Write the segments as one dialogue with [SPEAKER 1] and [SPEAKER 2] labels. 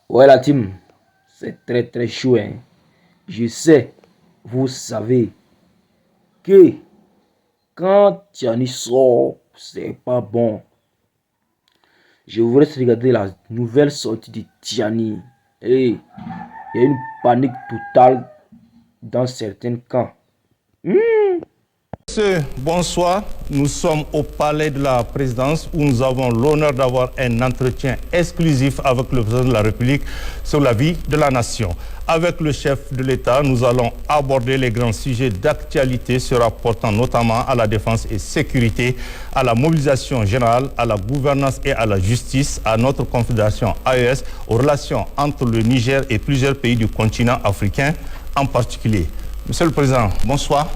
[SPEAKER 1] Ouais, la team, c'est très très chaud, hein. Je sais, vous savez que quand Tiani sort, c'est pas bon. Je vous laisse regarder la nouvelle sortie de Tiani. Et il y a une panique totale dans certains camps.
[SPEAKER 2] Monsieur, bonsoir. Nous sommes au palais de la présidence où nous avons l'honneur d'avoir un entretien exclusif avec le président de la République sur la vie de la nation. Avec le chef de l'État, nous allons aborder les grands sujets d'actualité se rapportant notamment à la défense et sécurité, à la mobilisation générale, à la gouvernance et à la justice, à notre confédération AES, aux relations entre le Niger et plusieurs pays du continent africain en particulier. Monsieur le Président, bonsoir.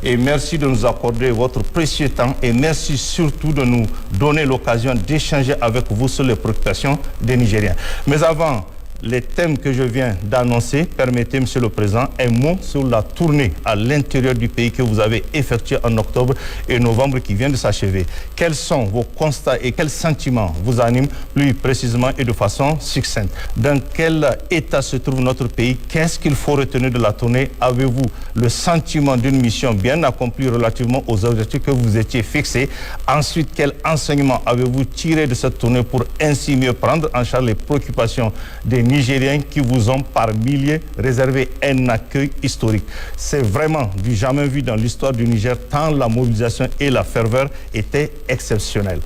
[SPEAKER 2] Et merci de nous accorder votre précieux temps et merci surtout de nous donner l'occasion d'échanger avec vous sur les préoccupations des Nigériens. Mais avant les thèmes que je viens d'annoncer, permettez, Monsieur le Président, un mot sur la tournée à l'intérieur du pays que vous avez effectuée en octobre et novembre qui vient de s'achever. Quels sont vos constats et quels sentiments vous animent plus précisément et de façon succincte? Dans quel état se trouve notre pays? Qu'est-ce qu'il faut retenir de la tournée? Avez-vous le sentiment d'une mission bien accomplie relativement aux objectifs que vous étiez fixés? Ensuite, quel enseignement avez-vous tiré de cette tournée pour ainsi mieux prendre en charge les préoccupations des Nigériens qui vous ont par milliers réservé un accueil historique? C'est vraiment du jamais vu dans l'histoire du Niger, tant la mobilisation et la ferveur étaient exceptionnelles.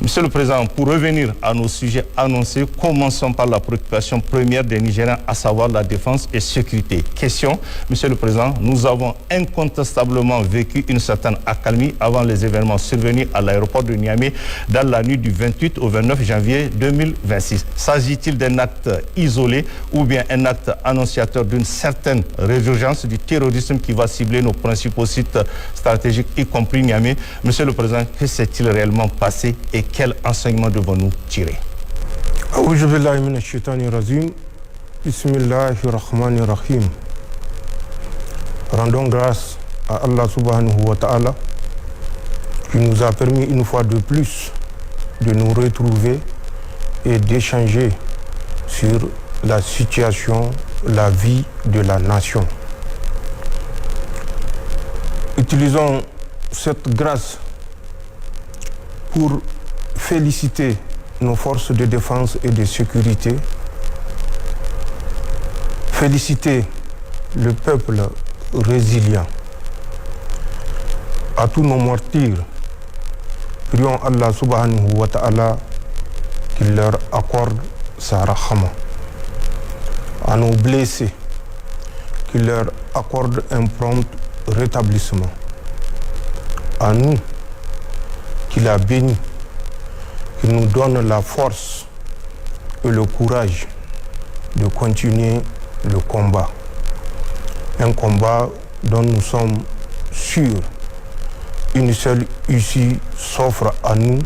[SPEAKER 2] Monsieur le Président, pour revenir à nos sujets annoncés, commençons par la préoccupation première des Nigériens, à savoir la défense et sécurité. Question, Monsieur le Président, nous avons incontestablement vécu une certaine accalmie avant les événements survenus à l'aéroport de Niamey dans la nuit du 28 au 29 janvier 2026. S'agit-il d'un acte isolé ou bien un acte annonciateur d'une certaine résurgence du terrorisme qui va cibler nos principaux sites stratégiques, y compris Niamey? Monsieur le Président, que s'est-il réellement passé et quel enseignement devons-nous tirer?
[SPEAKER 3] Bismillahirrahmanirrahim. Rendons grâce à Allah subhanahu wa ta'ala qui nous a permis une fois de plus de nous retrouver et d'échanger sur la situation, la vie de la nation. Utilisons cette grâce pour féliciter nos forces de défense et de sécurité, féliciter le peuple résilient. À tous nos martyrs, prions Allah subhanahu wa ta'ala qu'il leur accorde sa rahama. À nos blessés, qu'il leur accorde un prompt rétablissement. À nous, qu'il a béni, qu'il nous donne la force et le courage de continuer le combat. Un combat dont nous sommes sûrs, une seule issue s'offre à nous,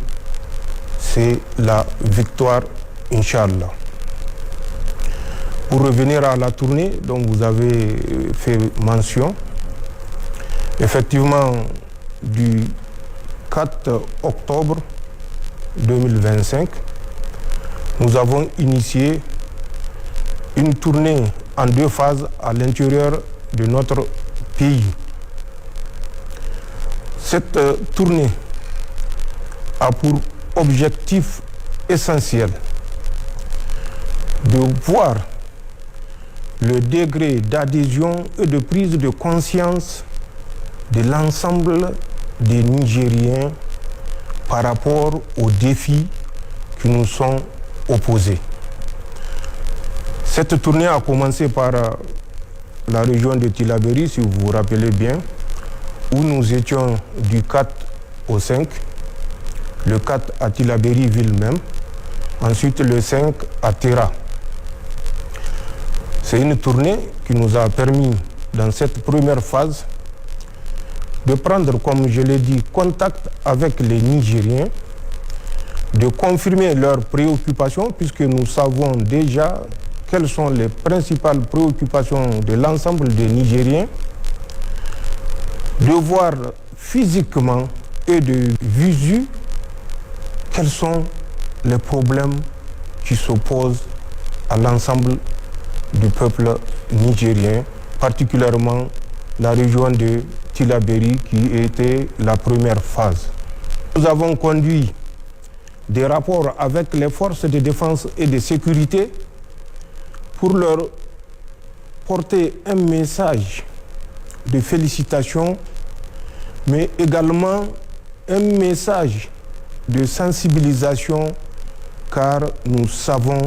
[SPEAKER 3] c'est la victoire, Inch'Allah. Pour revenir à la tournée dont vous avez fait mention, effectivement, du 4 octobre 2025, nous avons initié une tournée en deux phases à l'intérieur de notre pays. Cette tournée a pour objectif essentiel de voir le degré d'adhésion et de prise de conscience de l'ensemble des Nigériens par rapport aux défis qui nous sont opposés. Cette tournée a commencé par la région de Tillabéri, si vous vous rappelez bien, où nous étions du 4 au 5, le 4 à Tillabéri ville même, ensuite le 5 à Terra. C'est une tournée qui nous a permis, dans cette première phase, de prendre, comme je l'ai dit, contact avec les Nigériens, de confirmer leurs préoccupations, puisque nous savons déjà quelles sont les principales préoccupations de l'ensemble des Nigériens, de voir physiquement et de visu quels sont les problèmes qui s'opposent à l'ensemble du peuple nigérien, particulièrement la région de Tillabéri qui était la première phase. Nous avons conduit des rapports avec les forces de défense et de sécurité pour leur porter un message de félicitations, mais également un message de sensibilisation, car nous savons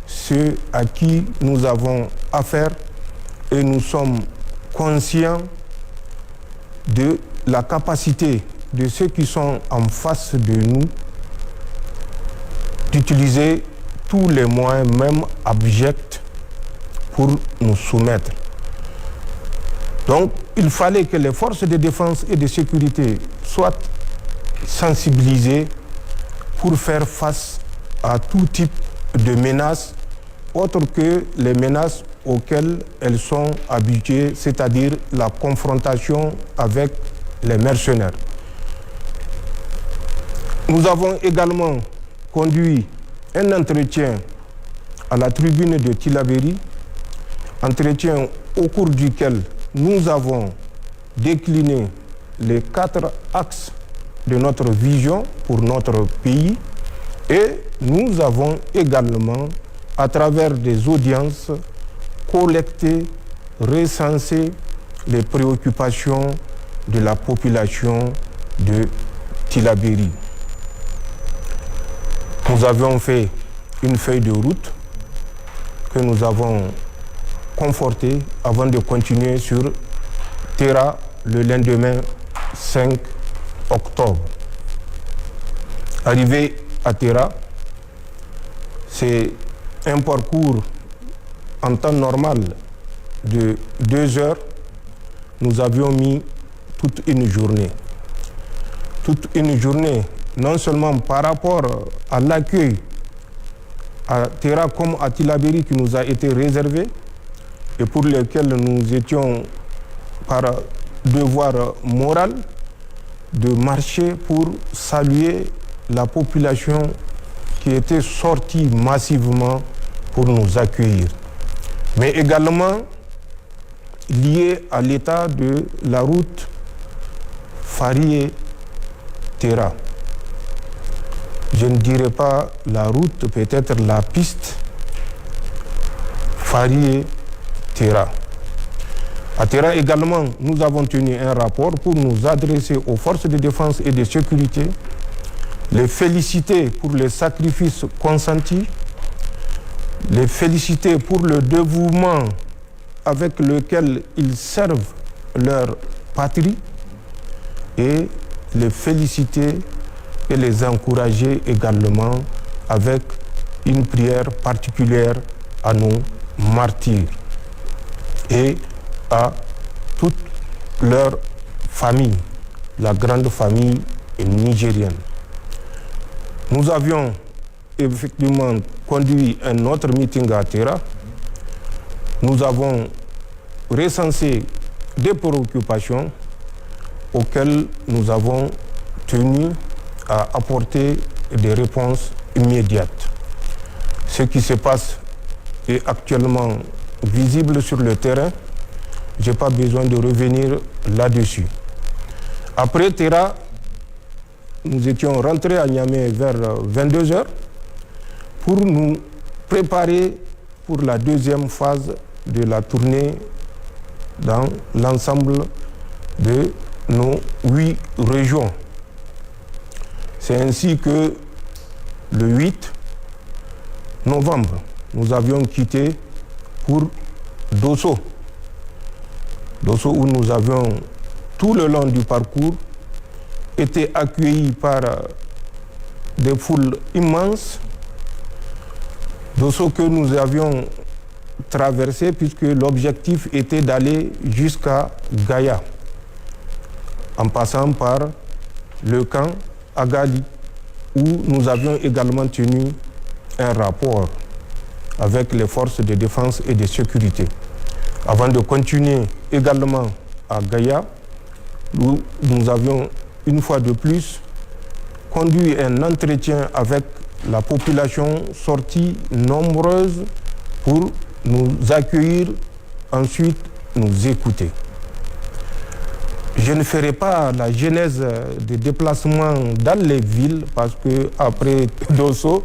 [SPEAKER 3] ceux à qui nous avons affaire et nous sommes conscients de la capacité de ceux qui sont en face de nous d'utiliser tous les moyens, même abjects, pour nous soumettre. Donc, il fallait que les forces de défense et de sécurité soient sensibilisées pour faire face à tout type de menaces, autres que les menaces auxquelles elles sont habituées, c'est-à-dire la confrontation avec les mercenaires. Nous avons également conduit un entretien à la tribune de Tillabéri, entretien au cours duquel nous avons décliné les 4 axes de notre vision pour notre pays et nous avons également, à travers des audiences, collecté, recensé les préoccupations de la population de Tillabéri. Nous avions fait une feuille de route que nous avons confortée avant de continuer sur Terra le lendemain 5 octobre. Arrivé à Terra, c'est un parcours en temps normal de 2 heures. Nous avions mis toute une journée. Toute une journée, non seulement par rapport à l'accueil à Terra comme à Tillabéri qui nous a été réservé et pour lequel nous étions par devoir moral de marcher pour saluer la population qui était sortie massivement pour nous accueillir. Mais également lié à l'état de la route Farié-Terra. Je ne dirais pas la route, peut-être la piste Farié-Terra. À Terra également, nous avons tenu un rapport pour nous adresser aux forces de défense et de sécurité, les féliciter pour les sacrifices consentis, les féliciter pour le dévouement avec lequel ils servent leur patrie et les féliciter et les encourager également avec une prière particulière à nos martyrs et à toute leur famille, la grande famille nigérienne. Nous avions effectivement conduit un autre meeting à Terra. Nous avons recensé des préoccupations auxquelles nous avons tenu à apporter des réponses immédiates. Ce qui se passe est actuellement visible sur le terrain. Je n'ai pas besoin de revenir là-dessus. Après Terra, nous étions rentrés à Niamey vers 22 h pour nous préparer pour la deuxième phase de la tournée dans l'ensemble de nos 8 régions. C'est ainsi que le 8 novembre, nous avions quitté pour Dosso. Dosso où nous avions tout le long du parcours été accueillis par des foules immenses. Dosso que nous avions traversé puisque l'objectif était d'aller jusqu'à Gaïa en passant par le camp Agali où nous avions également tenu un rapport avec les forces de défense et de sécurité. Avant de continuer également à Gaïa, où nous avions une fois de plus conduit un entretien avec la population sortie nombreuse pour nous accueillir, ensuite nous écouter. Je ne ferai pas la genèse des déplacements dans les villes parce que après Dosso,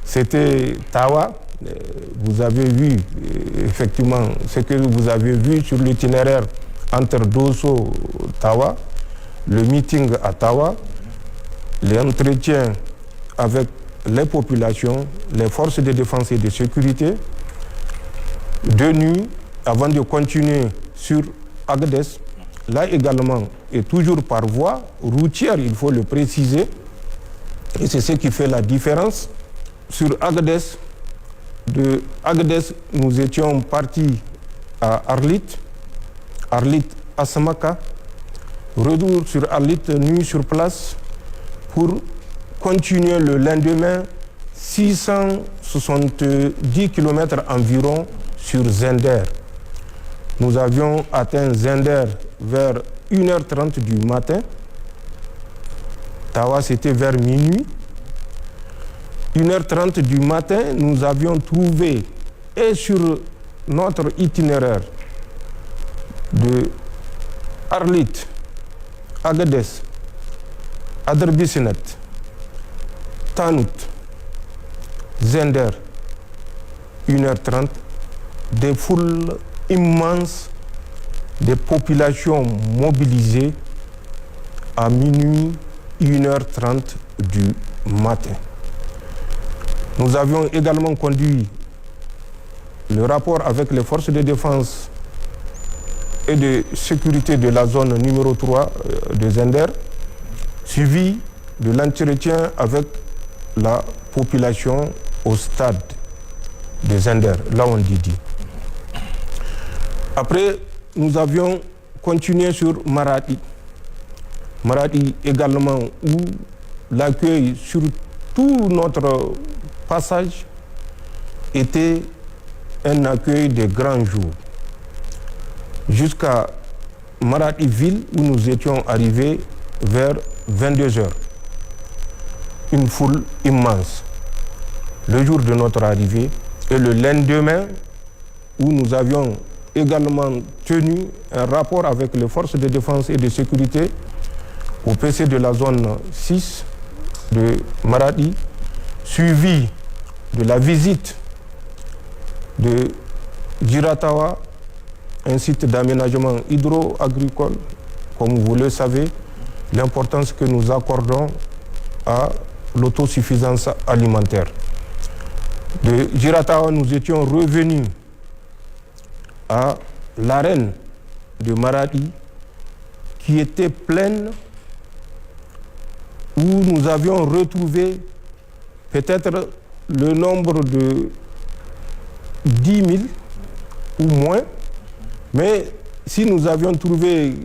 [SPEAKER 3] c'était Tawa. Vous avez vu effectivement ce que vous avez vu sur l'itinéraire entre Dosso et Tawa, le meeting à Tawa, les entretiens avec les populations, les forces de défense et de sécurité, de nuit, avant de continuer sur Agadez, là également, et toujours par voie routière, il faut le préciser, et c'est ce qui fait la différence. Sur Agadez, de Agadez, nous étions partis à Arlit à Samaka, retour sur Arlit, nuit sur place, pour continuer le lendemain 670 km environ sur Zender. Nous avions atteint Zender vers 1h30 du matin. Tawa, c'était vers minuit. 1h30 du matin, nous avions trouvé, et sur notre itinéraire de Arlit, Agadez, Aderbisenet, Tanout, Zender, 1h30, des foules immenses, des populations mobilisées à minuit, 1h30 du matin. Nous avions également conduit le rapport avec les forces de défense et de sécurité de la zone numéro 3 de Zender, suivi de l'entretien avec la population au stade de Zender, là on dit. Après, nous avions continué sur Maradi. Maradi également, où l'accueil sur tout notre passage était un accueil de grands jours. Jusqu'à Maradi ville, où nous étions arrivés vers 22h. Une foule immense. Le jour de notre arrivée et le lendemain, où nous avions également tenu un rapport avec les forces de défense et de sécurité au PC de la zone 6 de Maradi, suivi de la visite de Giratawa, un site d'aménagement hydro-agricole, comme vous le savez, l'importance que nous accordons à l'autosuffisance alimentaire. De Giratawa, nous étions revenus à l'arène de Maradi, qui était pleine, où nous avions retrouvé peut-être le nombre de 10 000 ou moins, mais si nous avions trouvé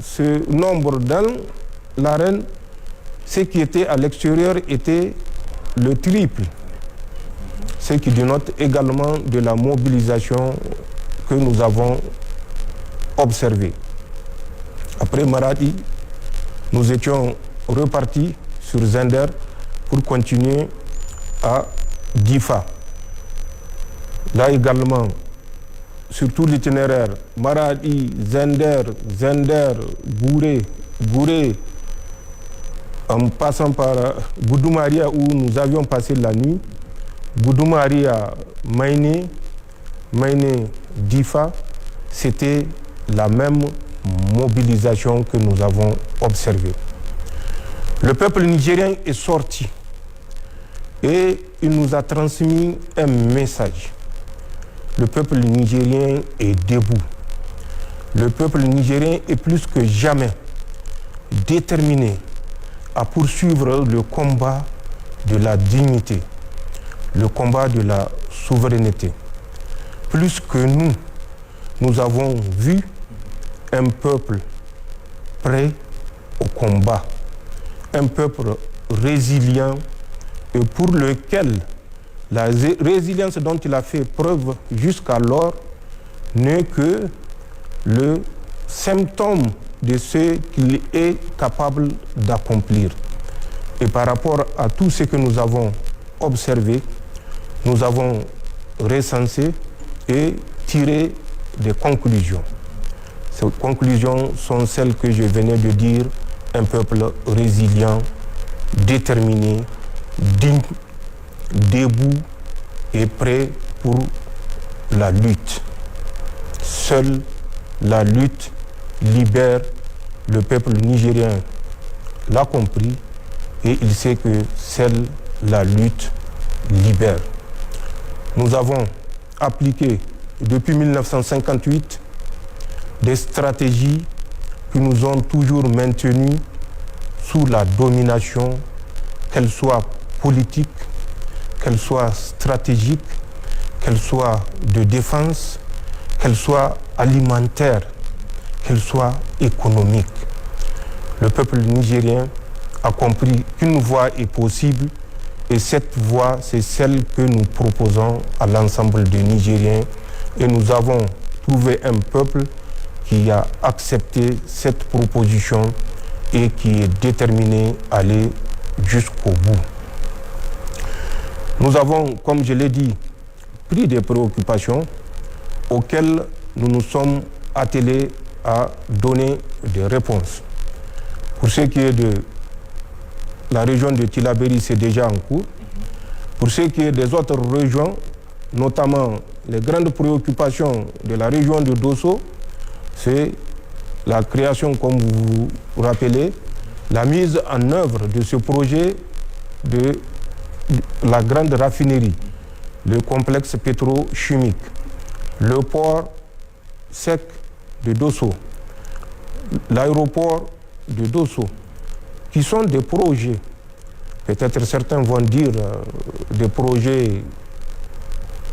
[SPEAKER 3] ce nombre dans l'arène, ce qui était à l'extérieur était le triple, ce qui dénote également de la mobilisation que nous avons observée. Après Maradi, nous étions repartis sur Zender pour continuer à Difa. Là également, sur tout l'itinéraire, Maradi, Zender, Gouré, en passant par Goudoumaria où nous avions passé la nuit, Goudoumaria, Maïné, Difa, c'était la même mobilisation que nous avons observée. Le peuple nigérien est sorti et il nous a transmis un message. Le peuple nigérien est debout. Le peuple nigérien est plus que jamais déterminé à poursuivre le combat de la dignité, le combat de la souveraineté. Plus que nous avons vu un peuple prêt au combat, un peuple résilient et pour lequel la résilience dont il a fait preuve jusqu'alors n'est que le symptôme de ce qu'il est capable d'accomplir. Et par rapport à tout ce que nous avons observé, nous avons recenser et tirer des conclusions. Ces conclusions sont celles que je venais de dire, un peuple résilient, déterminé, digne, debout et prêt pour la lutte. Seule la lutte libère. Le peuple nigérien l'a compris et il sait que seule la lutte libère. Nous avons appliqué depuis 1958 des stratégies qui nous ont toujours maintenus sous la domination, qu'elle soit politique, qu'elle soit stratégique, qu'elle soit de défense, qu'elle soit alimentaire, qu'elle soit économique. Le peuple nigérien a compris qu'une voie est possible et cette voie, c'est celle que nous proposons à l'ensemble des Nigériens et nous avons trouvé un peuple qui a accepté cette proposition et qui est déterminé à aller jusqu'au bout. Nous avons, comme je l'ai dit, pris des préoccupations auxquelles nous nous sommes attelés à donner des réponses. Pour ce qui est de la région de Tillabéri, c'est déjà en cours. Pour ce qui est des autres régions, notamment les grandes préoccupations de la région de Dosso, c'est la création, comme vous vous rappelez, la mise en œuvre de ce projet de la grande raffinerie, le complexe pétrochimique, le port sec de Dosso, l'aéroport de Dosso, qui sont des projets, peut-être certains vont dire des projets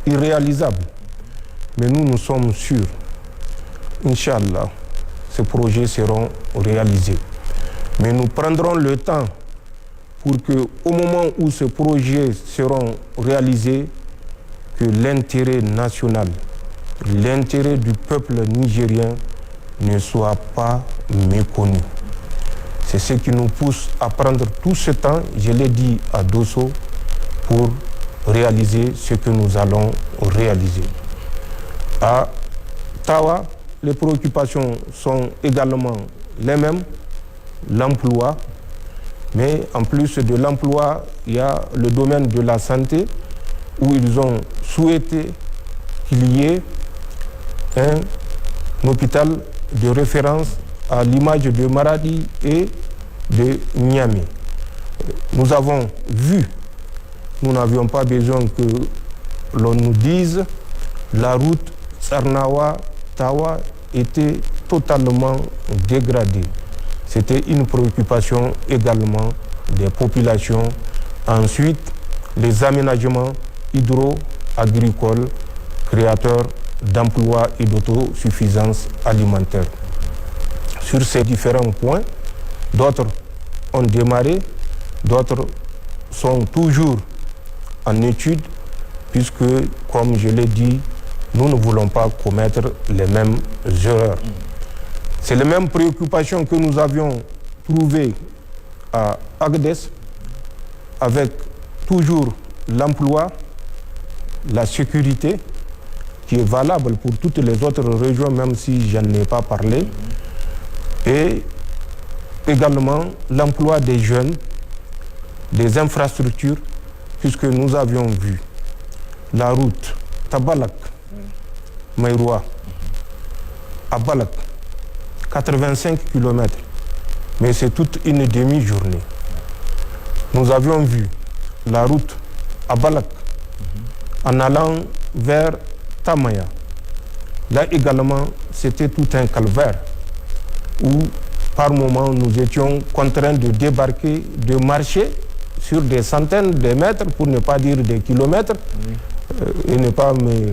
[SPEAKER 3] irréalisables, mais nous sommes sûrs, Inch'Allah, ces projets seront réalisés. Mais nous prendrons le temps pour que, au moment où ces projets seront réalisés, que l'intérêt national, l'intérêt du peuple nigérien ne soit pas méconnu. C'est ce qui nous pousse à prendre tout ce temps, je l'ai dit à Dosso, pour réaliser ce que nous allons réaliser. À Tawa, les préoccupations sont également les mêmes, l'emploi, mais en plus de l'emploi, il y a le domaine de la santé, où ils ont souhaité qu'il y ait un hôpital de référence à l'image de Maradi et de Niamey. Nous avons vu, nous n'avions pas besoin que l'on nous dise, la route Sarnawa-Tawa était totalement dégradée. C'était une préoccupation également des populations. Ensuite, les aménagements hydro-agricoles, créateurs d'emplois et d'autosuffisance alimentaire. Sur ces différents points, d'autres ont démarré, d'autres sont toujours en étude, puisque, comme je l'ai dit, nous ne voulons pas commettre les mêmes erreurs. C'est les mêmes préoccupations que nous avions trouvées à Agadez, avec toujours l'emploi, la sécurité, qui est valable pour toutes les autres régions, même si je n'en ai pas parlé, et également l'emploi des jeunes, des infrastructures, puisque nous avions vu la route Tabalak, Maïroua, à Balak, 85 km, mais c'est toute une demi-journée. Nous avions vu la route à Balak, en allant vers Tamaya. Là également, c'était tout un calvaire, où par moment nous étions contraints de débarquer, de marcher sur des centaines de mètres, pour ne pas dire des kilomètres, et ne pas me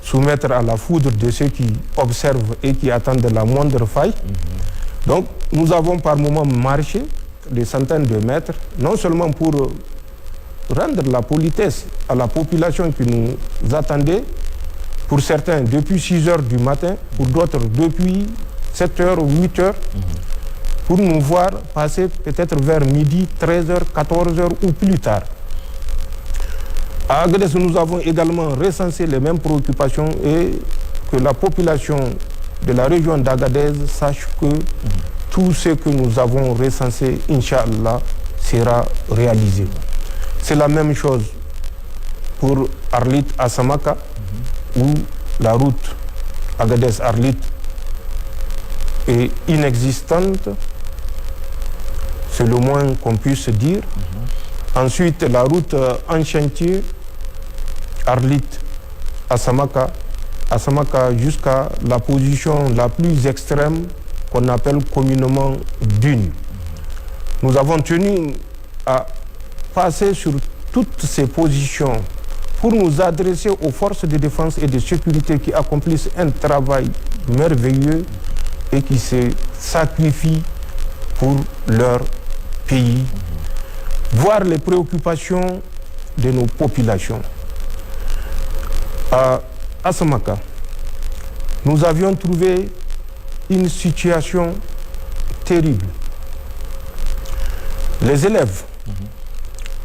[SPEAKER 3] soumettre à la foudre de ceux qui observent et qui attendent la moindre faille. Donc nous avons par moment marché des centaines de mètres, non seulement pour rendre la politesse à la population qui nous attendait, pour certains depuis 6 heures du matin, pour d'autres depuis 7 heures ou 8 heures, pour nous voir passer peut-être vers midi, 13 heures, 14 heures ou plus tard. À Agadez, nous avons également recensé les mêmes préoccupations et que la population de la région d'Agadez sache que tout ce que nous avons recensé, Inch'Allah, sera réalisé. C'est la même chose pour Arlit à Samaka, où la route Agadez-Arlit est inexistante, c'est le moins qu'on puisse dire. Ensuite, la route en chantier, Arlit à Samaka jusqu'à la position la plus extrême qu'on appelle communément Dune. Nous avons tenu à passer sur toutes ces positions pour nous adresser aux forces de défense et de sécurité qui accomplissent un travail merveilleux et qui se sacrifient pour leur pays, voir les préoccupations de nos populations. À Samaka, nous avions trouvé une situation terrible. Les élèves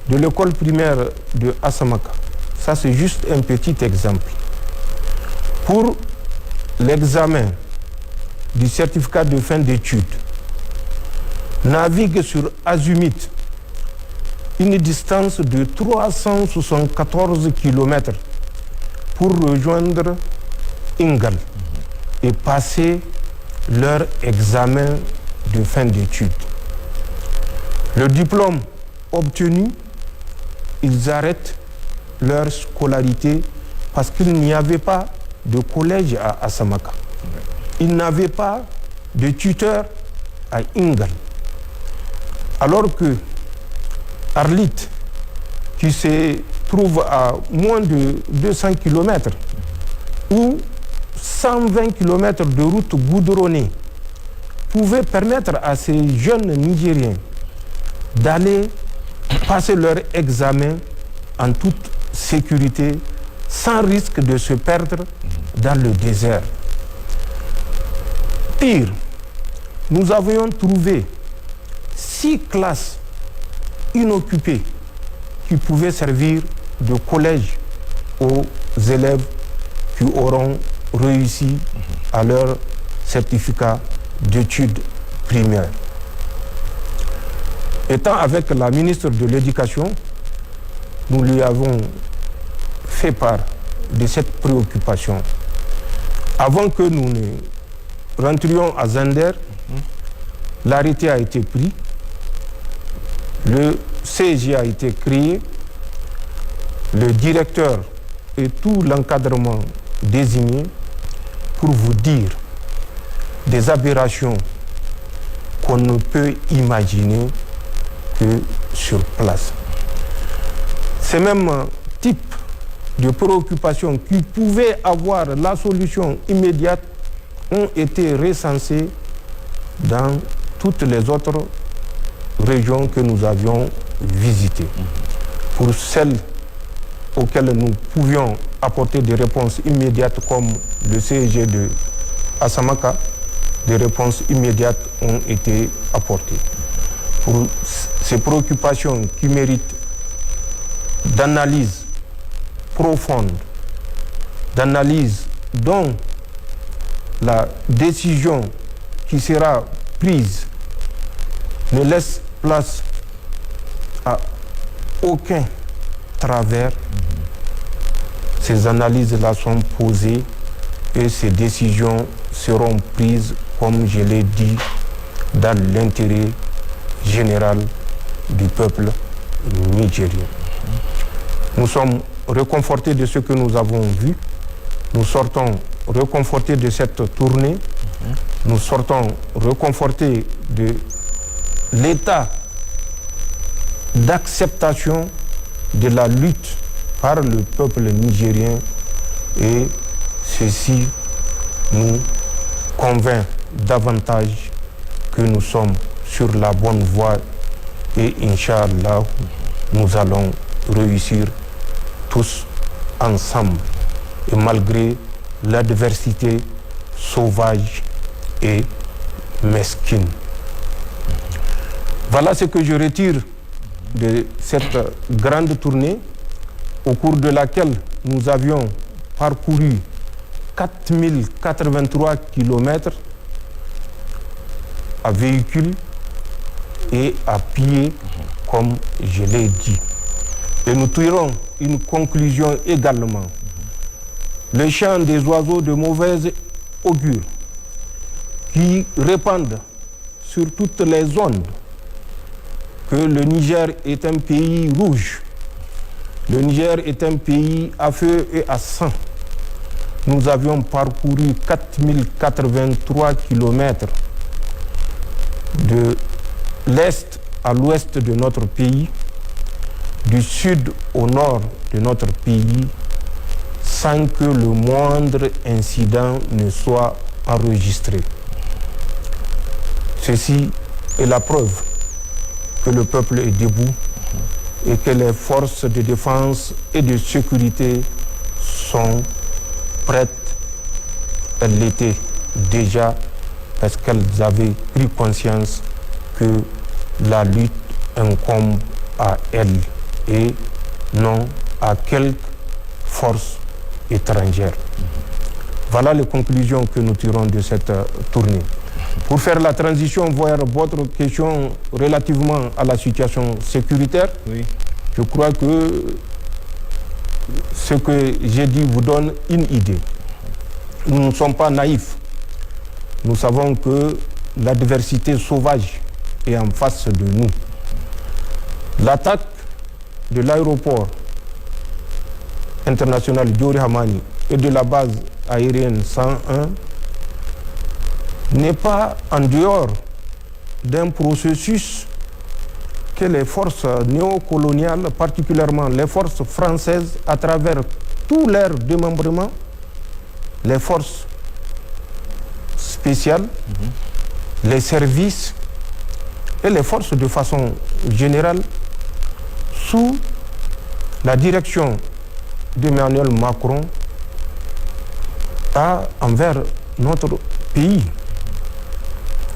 [SPEAKER 3] de l'école primaire de Asamaka, ça c'est juste un petit exemple. Pour l'examen du certificat de fin d'études, naviguent sur Azumit une distance de 374 km pour rejoindre Ingal et passer leur examen de fin d'études. Le diplôme obtenu, ils arrêtent leur scolarité parce qu'il n'y avait pas de collège à Asamaka. Ils n'avaient pas de tuteur à Ingal. Alors que Arlit, qui se trouve à moins de 200 km, ou 120 km de route goudronnée, pouvait permettre à ces jeunes Nigériens d'aller passer leur examen en toute sécurité, sans risque de se perdre dans le désert. Pire, nous avions trouvé 6 classes inoccupées qui pouvaient servir de collège aux élèves qui auront réussi à leur certificat d'études primaires. Étant avec la ministre de l'Éducation, nous lui avons fait part de cette préoccupation. Avant que nous ne rentrions à Zander, l'arrêté a été pris, le CEG a été créé, le directeur et tout l'encadrement désigné pour vous dire des aberrations qu'on ne peut imaginer que sur place. Ces mêmes types de préoccupations qui pouvaient avoir la solution immédiate ont été recensés dans toutes les autres régions que nous avions visitées. Pour celles auxquelles nous pouvions apporter des réponses immédiates comme le CEG de Asamaka, des réponses immédiates ont été apportées. Pour ces préoccupations qui méritent d'analyse profonde, d'analyse dont la décision qui sera prise ne laisse place à aucun travers. Ces analyses-là sont posées et ces décisions seront prises, comme je l'ai dit, dans l'intérêt général du peuple nigérien. Nous sommes réconfortés de ce que nous avons vu. Nous sortons réconfortés de cette tournée. Nous sortons réconfortés de l'état d'acceptation de la lutte par le peuple nigérien, et ceci nous convainc davantage que nous sommes sur la bonne voie et Inch'Allah, nous allons réussir tous ensemble et malgré l'adversité sauvage et mesquine. Voilà ce que je retire de cette grande tournée. au cours de laquelle nous avions parcouru 4083 km à véhicule et à pied, comme je l'ai dit. Et nous tirons une conclusion également. Le chant des oiseaux de mauvaise augure qui répandent sur toutes les ondes que le Niger est un pays rouge, le Niger est un pays à feu et à sang. Nous avions parcouru 4083 km de l'est à l'ouest de notre pays, du sud au nord de notre pays, sans que le moindre incident ne soit enregistré. Ceci est la preuve que le peuple est debout et que les forces de défense et de sécurité sont prêtes. Elles l'étaient déjà parce qu'elles avaient pris conscience que la lutte incombe à elles et non à quelques forces étrangères. Voilà les conclusions que nous tirons de cette tournée. Pour faire la transition vers votre question relativement à la situation sécuritaire, oui, je crois que ce que j'ai dit vous donne une idée. Nous ne sommes pas naïfs. Nous savons que l'adversité sauvage est en face de nous. L'attaque de l'aéroport international Diori Hamani et de la base aérienne 101 n'est pas en dehors d'un processus que les forces néocoloniales, particulièrement les forces françaises, à travers tous leurs démembrements, les forces spéciales, les services et les forces de façon générale, sous la direction d'Emmanuel Macron, a envers notre pays.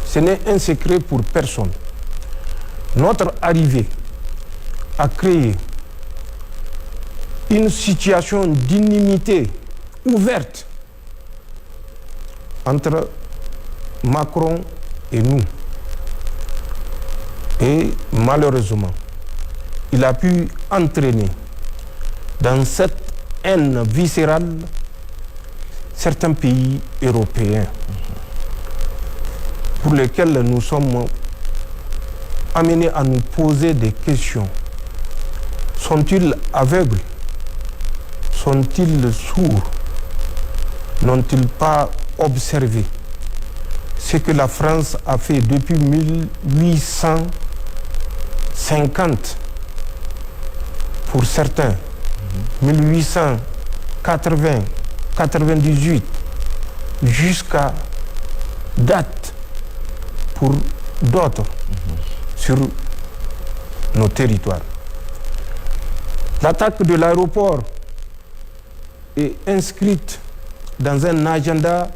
[SPEAKER 3] Ce n'est un secret pour personne. Notre arrivée a créé une situation d'inimité ouverte entre Macron et nous. Et malheureusement, il a pu entraîner dans cette haine viscérale certains pays européens pour lesquels nous sommes amenés à nous poser des questions. Sont-ils aveugles? Sont-ils sourds? N'ont-ils pas observé ce que la France a fait depuis 1850 pour certains, 1880, 98, jusqu'à date pour d'autres sur nos territoires. L'attaque de l'aéroport est inscrite dans un agenda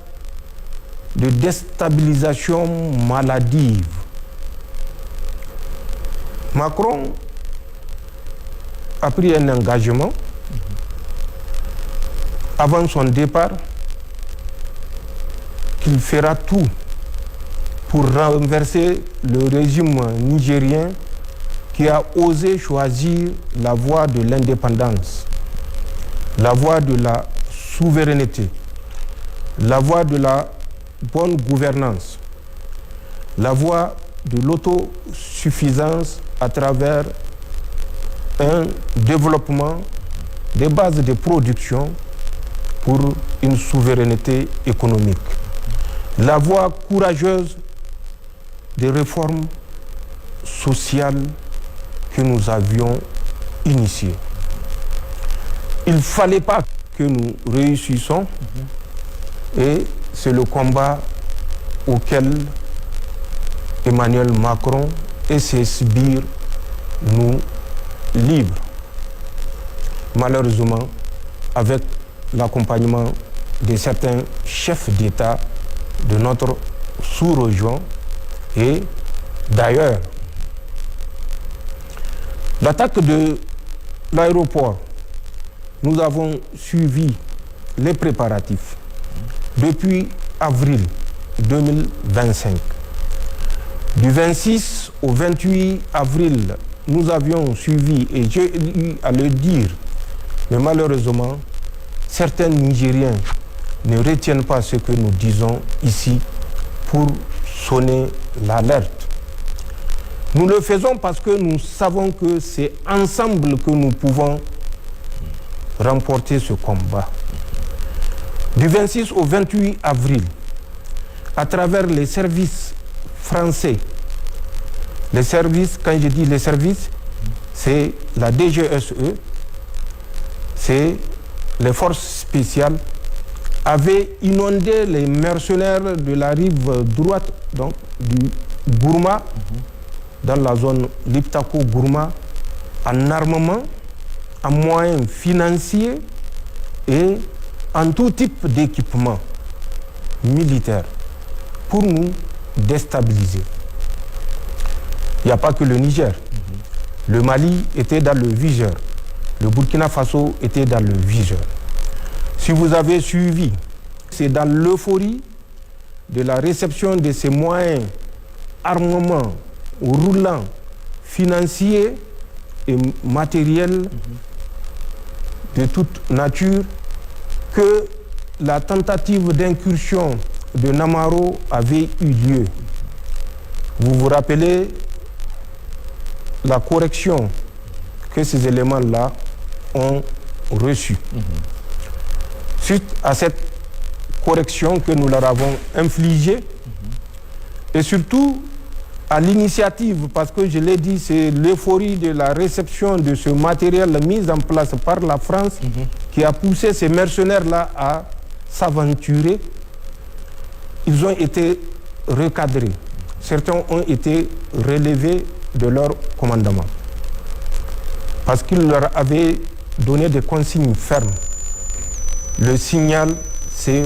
[SPEAKER 3] de déstabilisation maladive. Macron a pris un engagement avant son départ qu'il fera tout pour renverser le régime nigérien qui a osé choisir la voie de l'indépendance, la voie de la souveraineté, la voie de la bonne gouvernance, la voie de l'autosuffisance à travers un développement des bases de production pour une souveraineté économique. La voie courageuse des réformes sociales que nous avions initiées. Il ne fallait pas que nous réussissions et c'est le combat auquel Emmanuel Macron et ses sbires nous livrent. Malheureusement, avec l'accompagnement de certains chefs d'État de notre sous-région et d'ailleurs. L'attaque de l'aéroport nous avons suivi les préparatifs depuis avril 2025. Du 26 au 28 avril, nous avions suivi, et j'ai eu à le dire, mais malheureusement, certains Nigériens ne retiennent pas ce que nous disons ici pour sonner l'alerte. Nous le faisons parce que nous savons que c'est ensemble que nous pouvons remporter ce combat. Du 26 au 28 avril, à travers les services français, les services, quand je dis les services, c'est la DGSE, c'est les forces spéciales, avaient inondé les mercenaires de la rive droite, donc du Gourma, dans la zone Liptako-Gourma, en armement, en moyens financiers et en tout type d'équipement militaire pour nous déstabiliser. Il n'y a pas que le Niger. Le Mali était dans le viseur. Le Burkina Faso était dans le viseur. Si vous avez suivi, c'est dans l'euphorie de la réception de ces moyens, armements, roulants, financiers et matériels de toute nature que la tentative d'incursion de Namaro avait eu lieu. Vous vous rappelez la correction que ces éléments-là ont reçue. Suite à cette correction que nous leur avons infligée, et surtout à l'initiative, parce que je l'ai dit, c'est l'euphorie de la réception de ce matériel mis en place par la France qui a poussé ces mercenaires-là à s'aventurer. Ils ont été recadrés. Certains ont été relevés de leur commandement parce qu'ils leur avaient donné des consignes fermes. Le signal, c'est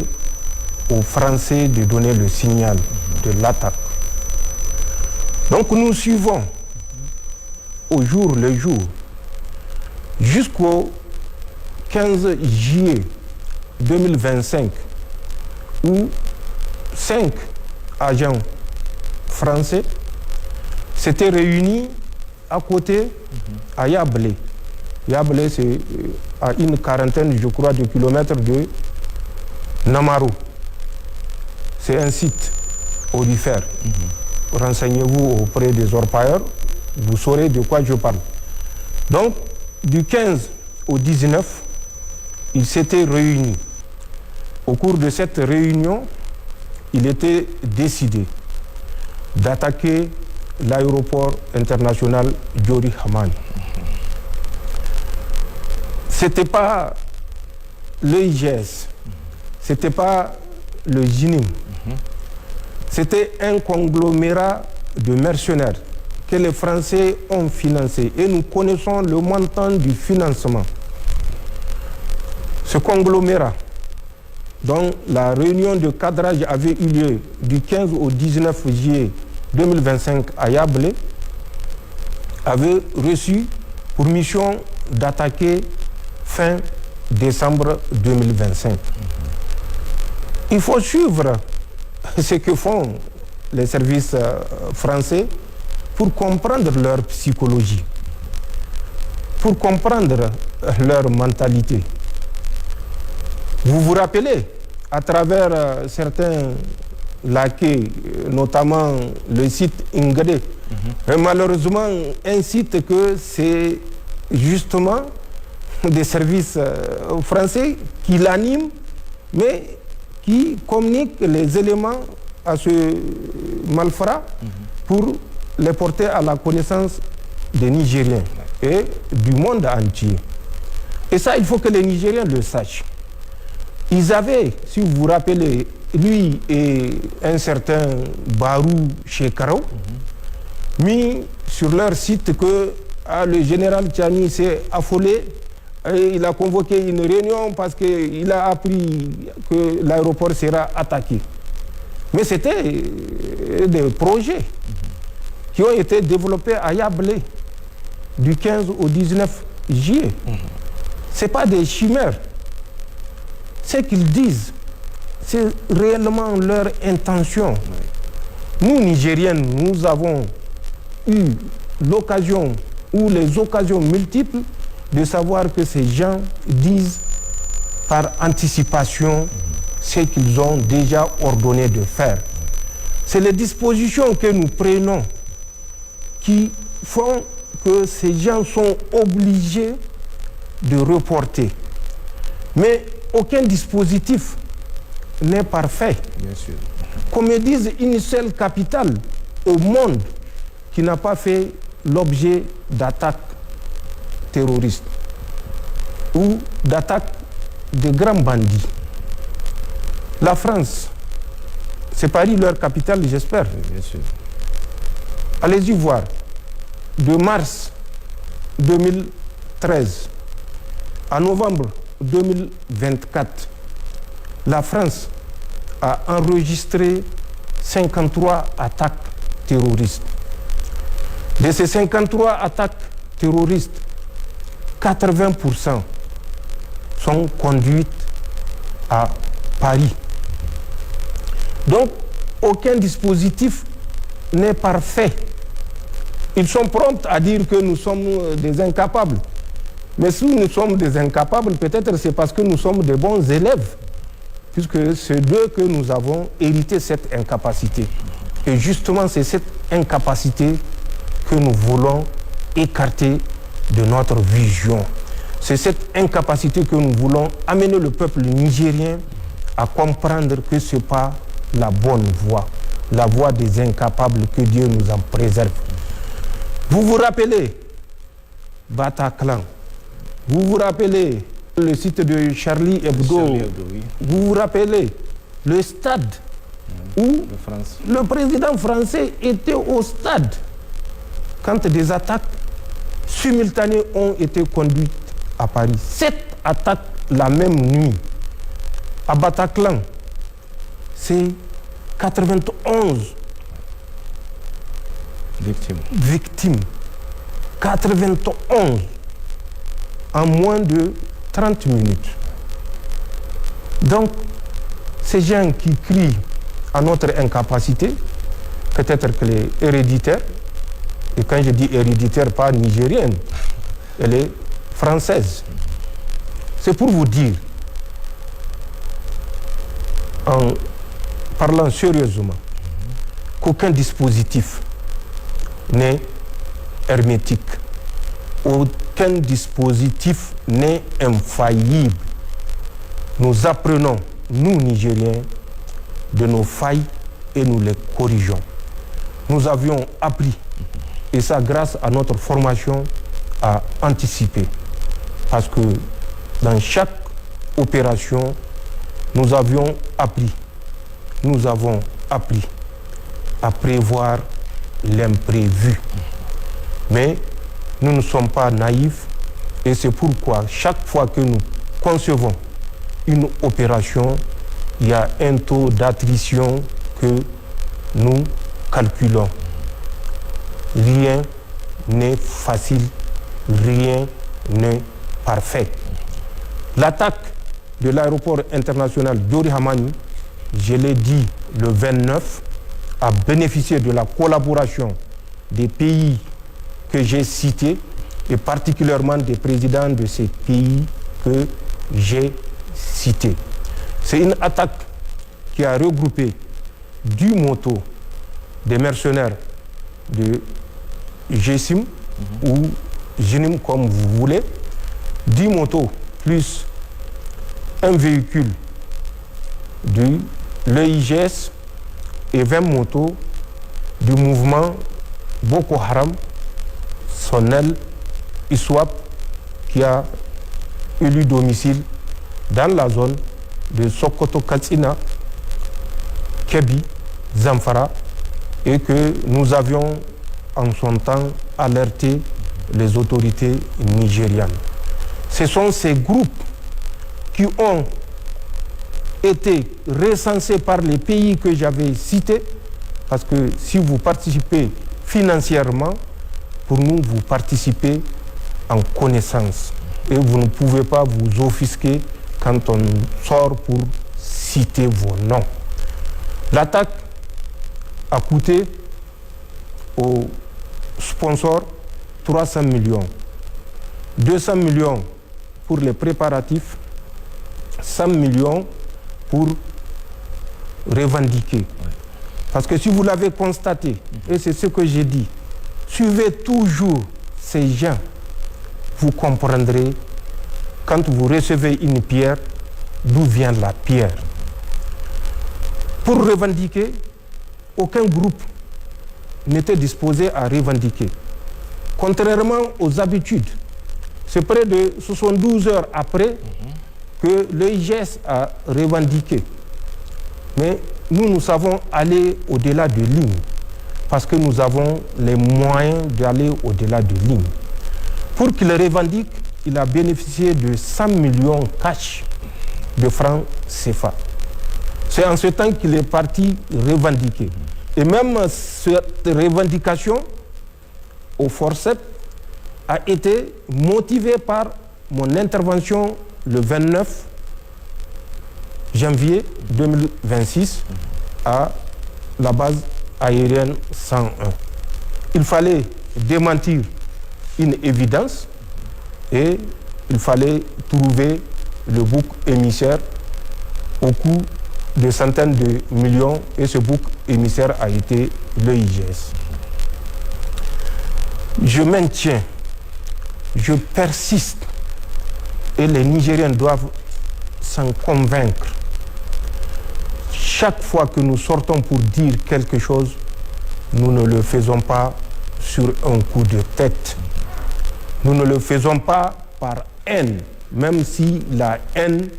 [SPEAKER 3] aux Français de donner le signal de l'attaque. Donc nous suivons au jour le jour jusqu'au 15 juillet 2025 où 5 agents français s'étaient réunis à côté à Yablé. Yablé, c'est à une quarantaine, je crois, de kilomètres de Namaro. C'est un site aurifère. Renseignez-vous auprès des orpailleurs, vous saurez de quoi je parle. Donc, du 15 au 19, ils s'étaient réunis. Au cours de cette réunion, il était décidé d'attaquer l'aéroport international Diori Hamani. Ce n'était pas l'EIGS, ce n'était pas le JINIM. C'était un conglomérat de mercenaires que les Français ont financé et nous connaissons le montant du financement. Ce conglomérat, dont la réunion de cadrage avait eu lieu du 15 au 19 juillet 2025 à Yablé, avait reçu pour mission d'attaquer fin décembre 2025. Il faut suivre ce que font les services français pour comprendre leur psychologie, pour comprendre leur mentalité. Vous vous rappelez, à travers certains laquais, notamment le site Ingade, malheureusement un site que c'est justement des services français qui l'animent, mais qui communiquent les éléments à ce malfrat pour les porter à la connaissance des Nigériens et du monde entier. Et ça, il faut que les Nigériens le sachent. Ils avaient, si vous vous rappelez, lui et un certain Barou Shekaro, mis sur leur site que le général Tchani s'est affolé et il a convoqué une réunion parce qu'il a appris que l'aéroport sera attaqué. Mais c'était des projets qui ont été développés à Yablé du 15 au 19 juillet. Ce n'est pas des chimères. Ce qu'ils disent, c'est réellement leur intention. Nous, Nigériens, nous avons eu l'occasion ou les occasions multiples de savoir que ces gens disent par anticipation ce qu'ils ont déjà ordonné de faire. C'est les dispositions que nous prenons qui font que ces gens sont obligés de reporter. Mais aucun dispositif n'est parfait.
[SPEAKER 1] Bien sûr.
[SPEAKER 3] Qu'on me dise une seule capitale au monde qui n'a pas fait l'objet d'attaques terroristes ou d'attaques de grands bandits. La France, c'est Paris leur capitale, j'espère.
[SPEAKER 1] Bien sûr.
[SPEAKER 3] Allez-y voir. De mars 2013 à novembre 2024, la France a enregistré 53 attaques terroristes. De ces 53 attaques terroristes, 80% sont conduites à Paris. Donc, aucun dispositif n'est parfait. Ils sont prompts à dire que nous sommes des incapables. Mais si nous sommes des incapables, peut-être c'est parce que nous sommes des bons élèves, puisque c'est d'eux que nous avons hérité cette incapacité. Et justement, c'est cette incapacité que nous voulons écarter de notre vision. C'est cette incapacité que nous voulons amener le peuple nigérien à comprendre que ce n'est pas la bonne voie, la voie des incapables, que Dieu nous en préserve. Vous vous rappelez Bataclan, vous vous rappelez le site de Charlie Hebdo,
[SPEAKER 1] Oui.
[SPEAKER 3] vous vous rappelez le stade où le président français était au stade quand des attaques simultanées ont été conduites à Paris. 7 attaques la même nuit. À Bataclan, c'est 91 victimes. 91 en moins de 30 minutes. Donc, ces gens qui crient à notre incapacité, peut-être que les héréditaires, et quand je dis héréditaire, pas nigérienne, elle est française. C'est pour vous dire, en parlant sérieusement, qu'aucun dispositif n'est hermétique. Aucun dispositif n'est infaillible. Nous apprenons, nous Nigériens, de nos failles et nous les corrigeons. Nous avions appris, et ça grâce à notre formation, à anticiper. Parce que dans chaque opération, nous avons appris à prévoir l'imprévu. Mais nous ne sommes pas naïfs et c'est pourquoi chaque fois que nous concevons une opération, il y a un taux d'attrition que nous calculons. Rien n'est facile, rien n'est parfait. L'attaque de l'aéroport international Diori Hamani, je l'ai dit le 29, a bénéficié de la collaboration des pays que j'ai cités et particulièrement des présidents de ces pays que j'ai cités. C'est une attaque qui a regroupé du moto des mercenaires de GSIM ou GENIM comme vous voulez, 10 motos plus un véhicule de l'EIGS et 20 motos du mouvement Boko Haram, son aile ISWAP, qui a élu domicile dans la zone de Sokoto Katsina, Kebi, Zamfara, et que nous avions en son temps alerté les autorités nigérianes. Ce sont ces groupes qui ont été recensés par les pays que j'avais cités, parce que si vous participez financièrement, pour nous, vous participez en connaissance. et vous ne pouvez pas vous offusquer quand on sort pour citer vos noms. L'attaque a coûté aux sponsors 300 millions, 200 millions pour les préparatifs, 100 millions pour revendiquer. Parce que si vous l'avez constaté, et c'est ce que j'ai dit, suivez toujours ces gens, vous comprendrez quand vous recevez une pierre, d'où vient la pierre. Pour revendiquer, aucun groupe n'était disposé à revendiquer. Contrairement aux habitudes, c'est près de 72 heures après que l'EIGS a revendiqué. Mais nous savons aller au-delà de lignes, parce que nous avons les moyens d'aller au-delà de lignes. Pour qu'il revendique, il a bénéficié de 100 millions cash de francs CFA. C'est en ce temps qu'il est parti revendiquer. Et même cette revendication au forceps a été motivée par mon intervention le 29 janvier 2026 à la base aérienne 101. Il fallait démentir une évidence et il fallait trouver le bouc émissaire au coût de centaines de millions, et ce bouc émissaire a été l'EIGS. Je maintiens, je persiste, et les Nigériens doivent s'en convaincre. Chaque fois que nous sortons pour dire quelque chose, nous ne le faisons pas sur un coup de tête. Nous ne le faisons pas par haine, même si la haine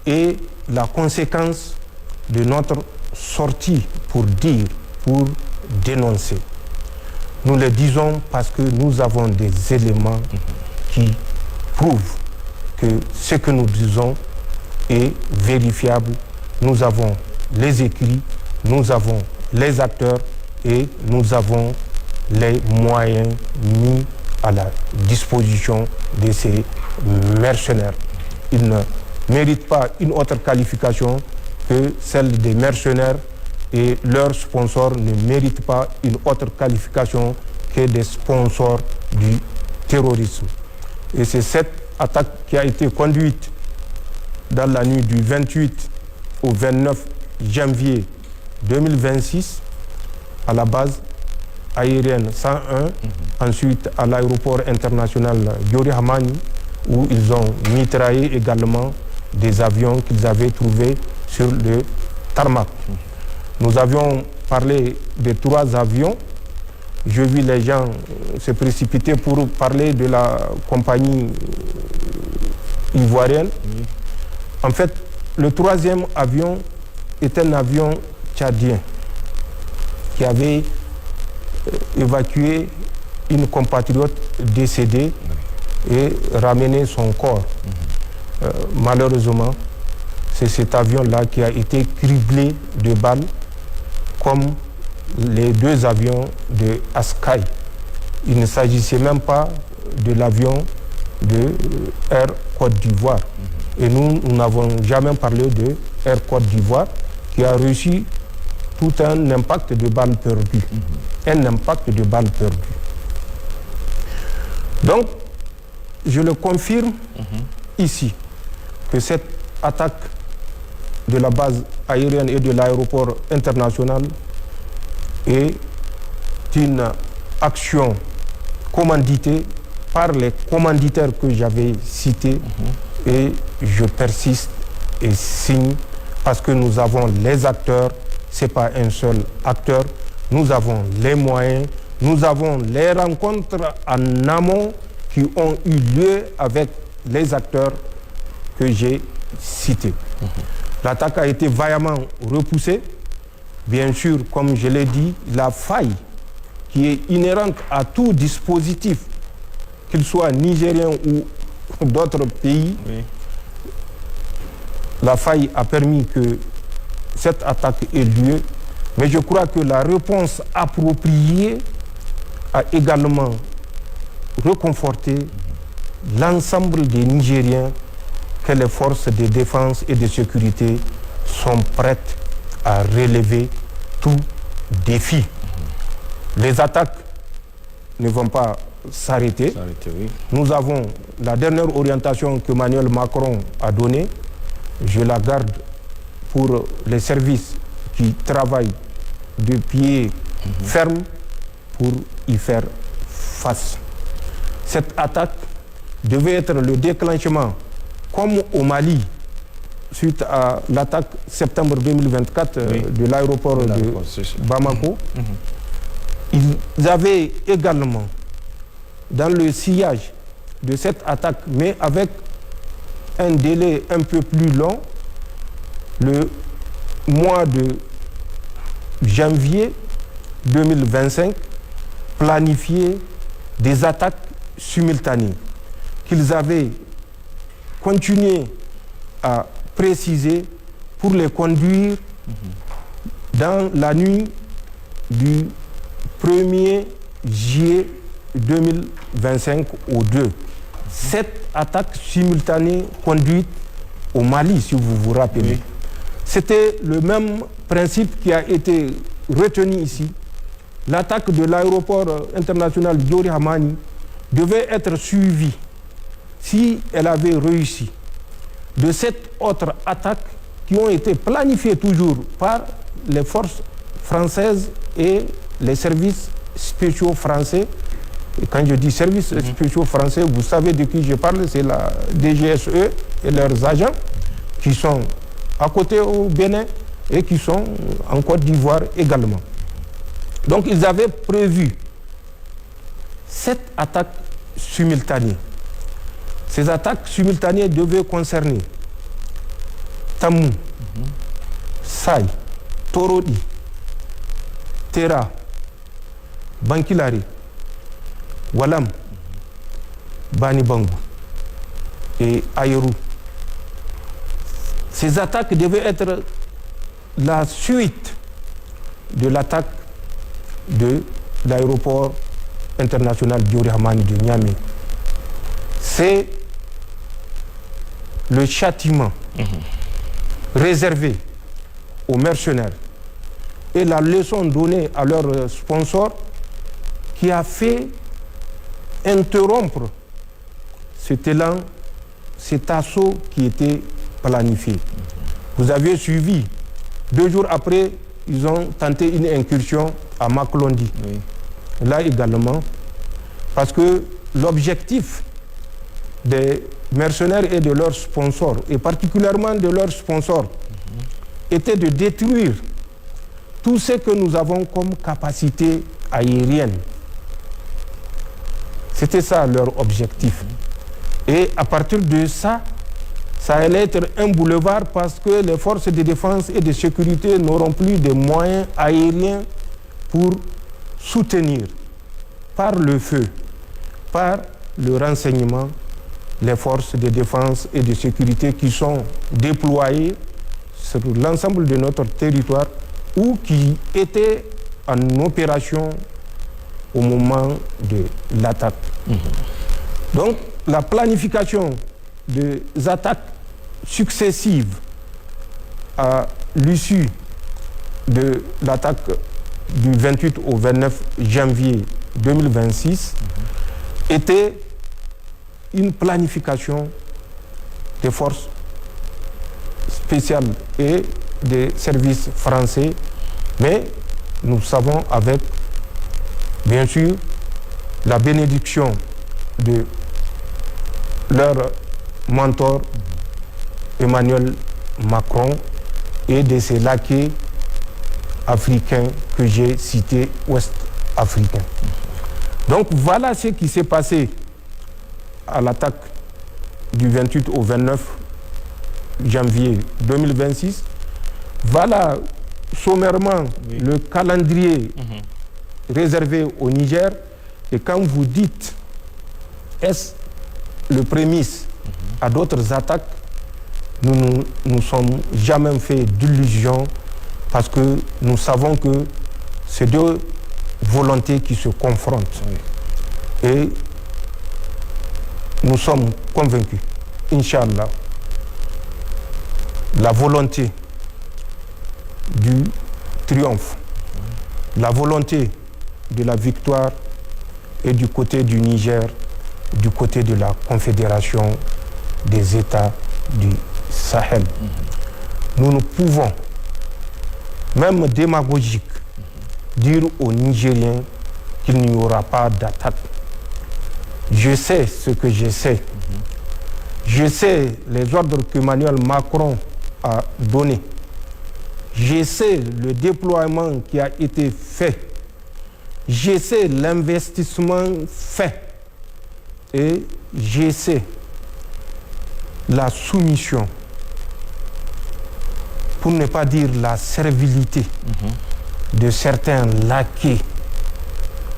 [SPEAKER 3] est la conséquence de notre sortie pour dire, pour dénoncer. Nous le disons parce que nous avons des éléments qui prouvent que ce que nous disons est vérifiable. Nous avons les écrits, nous avons les acteurs et nous avons les moyens mis à la disposition de ces mercenaires. Ils ne méritent pas une autre qualification que celle des mercenaires, et leurs sponsors ne méritent pas une autre qualification que des sponsors du terrorisme. Et c'est cette attaque qui a été conduite dans la nuit du 28 au 29 janvier 2026 à la base aérienne 101, ensuite à l'aéroport international Diori Hamani, où ils ont mitraillé également des avions qu'ils avaient trouvés sur le tarmac. Nous avions parlé de 3 avions. Je vis les gens se précipiter pour parler de la compagnie ivoirienne. En fait, le 3e avion est un avion tchadien qui avait évacué une compatriote décédée et ramené son corps. Malheureusement, c'est cet avion-là qui a été criblé de balles, comme les 2 avions de Askai. Il ne s'agissait même pas de l'avion de Air Côte d'Ivoire. Et nous n'avons jamais parlé de Air Côte d'Ivoire, qui a reçu tout un impact de balles perdues. Un impact de balles perdues. Donc, je le confirme ici, que cette attaque de la base aérienne et de l'aéroport international est une action commanditée par les commanditaires que j'avais cités, et je persiste et signe parce que nous avons les acteurs, ce n'est pas un seul acteur, nous avons les moyens, nous avons les rencontres en amont qui ont eu lieu avec les acteurs que j'ai cités. L'attaque a été vaillamment repoussée. Bien sûr, comme je l'ai dit, la faille qui est inhérente à tout dispositif, qu'il soit nigérien ou d'autres pays, la faille a permis que cette attaque ait lieu. Mais je crois que la réponse appropriée a également reconforté l'ensemble des Nigériens que les forces de défense et de sécurité sont prêtes à relever tout défi. Les attaques ne vont pas s'arrêter.
[SPEAKER 1] Oui.
[SPEAKER 3] Nous avons la dernière orientation que Emmanuel Macron a donnée. Je la garde pour les services qui travaillent de pied ferme pour y faire face. Cette attaque devait être le déclenchement, comme au Mali, suite à l'attaque septembre 2024 de l'aéroport de Bamako. Ils avaient également, dans le sillage de cette attaque, mais avec un délai un peu plus long, le mois de janvier 2025, planifié des attaques simultanées qu'ils avaient continué à préciser pour les conduire dans la nuit du 1er juillet 2025 au 2. Cette attaque simultanée conduite au Mali, si vous vous rappelez. Oui. C'était le même principe qui a été retenu ici. L'attaque de l'aéroport international Diori Hamani devait être suivie, si elle avait réussi, de cette autre attaque qui ont été planifiées toujours par les forces françaises et les services spéciaux français. Et quand je dis services spéciaux français, vous savez de qui je parle, c'est la DGSE et leurs agents qui sont à côté au Bénin et qui sont en Côte d'Ivoire également. Donc ils avaient prévu cette attaque simultanée. Ces attaques simultanées devaient concerner Tamou, Saï, Torodi, Tera, Bankilari, Walam, Bani Bangou et Ayerou. Ces attaques devaient être la suite de l'attaque de l'aéroport international Diori Hamani de Niamey. C'est le châtiment réservé aux mercenaires et la leçon donnée à leurs sponsors qui a fait interrompre cet élan, cet assaut qui était planifié. Vous avez suivi, 2 jours après, ils ont tenté une incursion à Maklondi. Oui. Là également, parce que l'objectif des mercenaires et de leurs sponsors, et particulièrement de leurs sponsors, était de détruire tout ce que nous avons comme capacité aérienne. C'était ça leur objectif. Et à partir de ça, ça allait être un boulevard parce que les forces de défense et de sécurité n'auront plus de moyens aériens pour soutenir par le feu, par le renseignement, les forces de défense et de sécurité qui sont déployées sur l'ensemble de notre territoire ou qui étaient en opération au moment de l'attaque. Donc, la planification des attaques successives à l'issue de l'attaque du 28 au 29 janvier 2026 était une planification des forces spéciales et des services français, mais nous savons avec, bien sûr, la bénédiction de leur mentor Emmanuel Macron et de ses laquais africains que j'ai cités, ouest-africains. Donc voilà ce qui s'est passé à l'attaque du 28 au 29 janvier 2026. Voilà sommairement le calendrier réservé au Niger. Et quand vous dites est-ce le prémisse à d'autres attaques, nous ne sommes jamais fait d'illusions parce que nous savons que c'est deux volontés qui se confrontent. Et nous sommes convaincus, Inch'Allah, la volonté du triomphe, la volonté de la victoire est du côté du Niger, du côté de la Confédération des États du Sahel. Nous ne pouvons, même démagogique, dire aux Nigériens qu'il n'y aura pas d'attaque. Je sais ce que je sais. Je sais les ordres qu'Emmanuel Macron a donnés. Je sais le déploiement qui a été fait. Je sais l'investissement fait. Et je sais la soumission, pour ne pas dire la servilité de certains laquais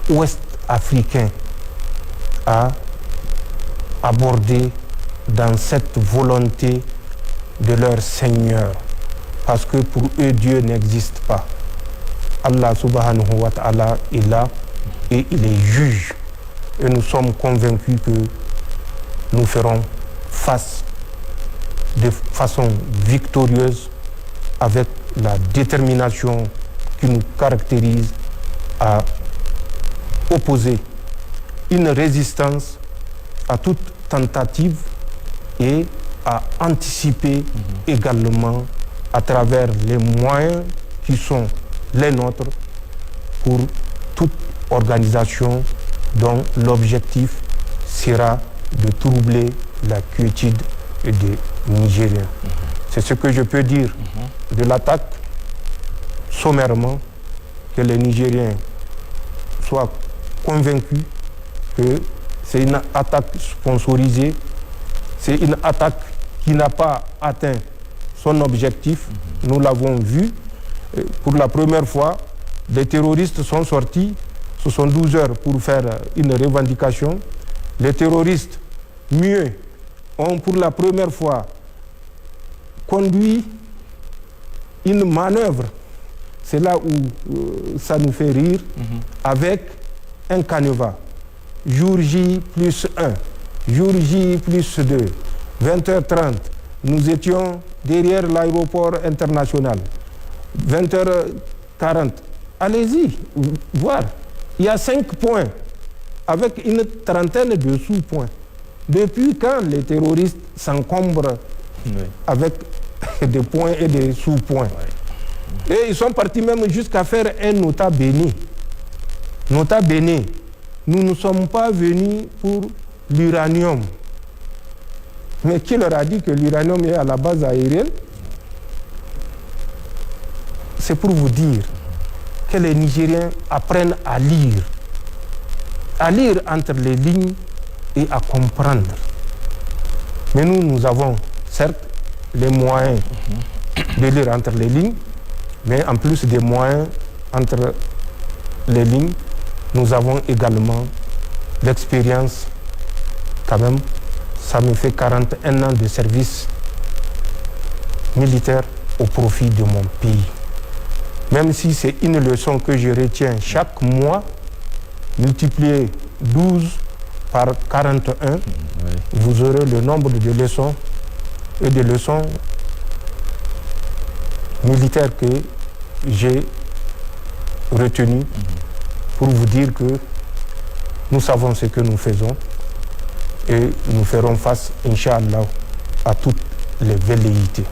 [SPEAKER 3] ouest-africains à aborder dans cette volonté de leur Seigneur. Parce que pour eux, Dieu n'existe pas. Allah subhanahu wa ta'ala est là et il est juge. Et nous sommes convaincus que nous ferons face de façon victorieuse avec la détermination qui nous caractérise à opposer une résistance à toute tentative et à anticiper également à travers les moyens qui sont les nôtres pour toute organisation dont l'objectif sera de troubler la quiétude des Nigériens. C'est ce que je peux dire de l'attaque, sommairement, que les Nigériens soient convaincus que c'est une attaque sponsorisée, c'est une attaque qui n'a pas atteint son objectif. Nous l'avons vu, pour la première fois, les terroristes sont sortis 72 heures pour faire une revendication. Les terroristes, mieux, ont pour la première fois conduit une manœuvre. C'est là où ça nous fait rire, avec un canevas. Jour J plus 1, jour J plus 2, 20h30, nous étions derrière l'aéroport international. 20h40, allez-y, voir. Il y a 5 points, avec une trentaine de sous-points. Depuis quand les terroristes s'encombrent avec des points et des sous-points? Et ils sont partis même jusqu'à faire un nota bene. Nota bene, nous ne sommes pas venus pour l'uranium. Mais qui leur a dit que l'uranium est à la base aérienne? C'est pour vous dire que les Nigériens apprennent à lire entre les lignes et à comprendre. Mais nous avons certes les moyens de lire entre les lignes, mais en plus des moyens entre les lignes, nous avons également l'expérience, quand même, ça me fait 41 ans de service militaire au profit de mon pays. Même si c'est une leçon que je retiens chaque mois, multiplié 12 par 41, vous aurez le nombre de leçons et de leçons militaires que j'ai retenues pour vous dire que nous savons ce que nous faisons et nous ferons face, Inch'Allah, à toutes les velléités.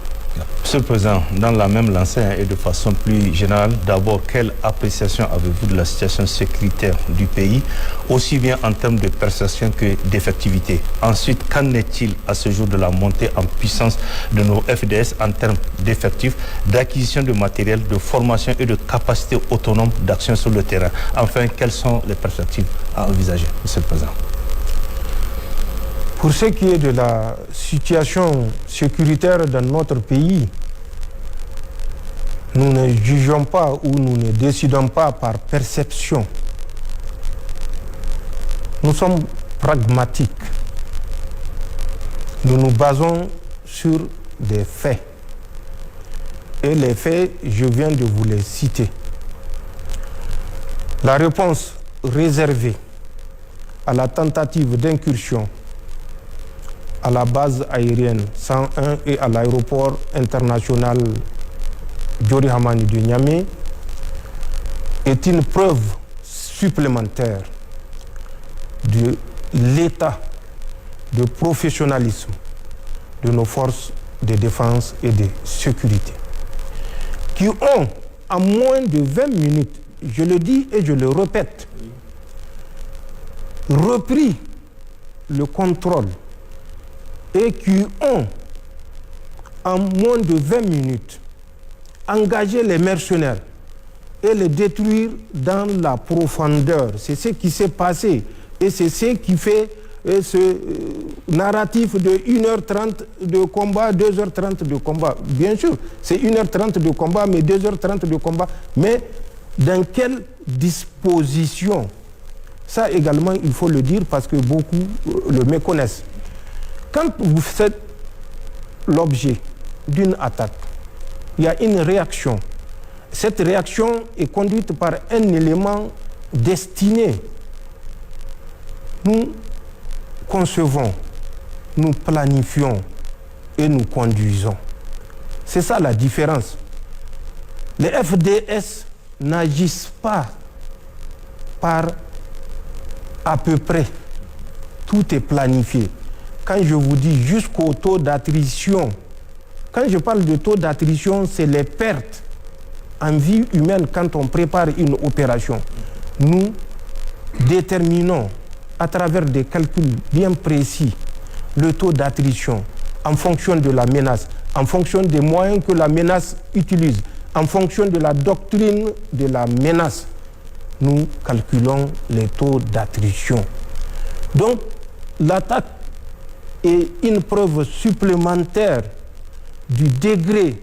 [SPEAKER 2] Monsieur le Président, dans la même lancée et de façon plus générale, d'abord, quelle appréciation avez-vous de la situation sécuritaire du pays, aussi bien en termes de perception que d'effectivité? Ensuite, qu'en est-il à ce jour de la montée en puissance de nos FDS en termes d'effectifs, d'acquisition de matériel, de formation et de capacité autonome d'action sur le terrain? Enfin, quelles sont les perspectives à envisager, Monsieur le Président?
[SPEAKER 3] Pour ce qui est de la situation sécuritaire dans notre pays, nous ne jugeons pas ou nous ne décidons pas par perception. Nous sommes pragmatiques. Nous nous basons sur des faits. Et les faits, je viens de vous les citer. La réponse réservée à la tentative d'incursion à la base aérienne 101 et à l'aéroport international Diori Hamani de Niamey est une preuve supplémentaire de l'état de professionnalisme de nos forces de défense et de sécurité, qui ont, en moins de 20 minutes, je le dis et je le répète, repris le contrôle et qui ont, en moins de 20 minutes, engagé les mercenaires et les détruire dans la profondeur. C'est ce qui s'est passé et c'est ce qui fait ce narratif de 1h30 de combat, 2h30 de combat. Bien sûr, c'est 1h30 de combat, mais 2h30 de combat. Mais dans quelle disposition? Ça également, il faut le dire parce que beaucoup le méconnaissent. Quand vous faites l'objet d'une attaque, il y a une réaction. Cette réaction est conduite par un élément destiné. Nous concevons, nous planifions et nous conduisons. C'est ça la différence. Les FDS n'agissent pas par à peu près. Tout est planifié. Quand je vous dis jusqu'au taux d'attrition, quand je parle de taux d'attrition, c'est les pertes en vie humaine quand on prépare une opération. Nous déterminons à travers des calculs bien précis le taux d'attrition en fonction de la menace, en fonction des moyens que la menace utilise, en fonction de la doctrine de la menace. Nous calculons les taux d'attrition. Donc, l'attaque est une preuve supplémentaire du degré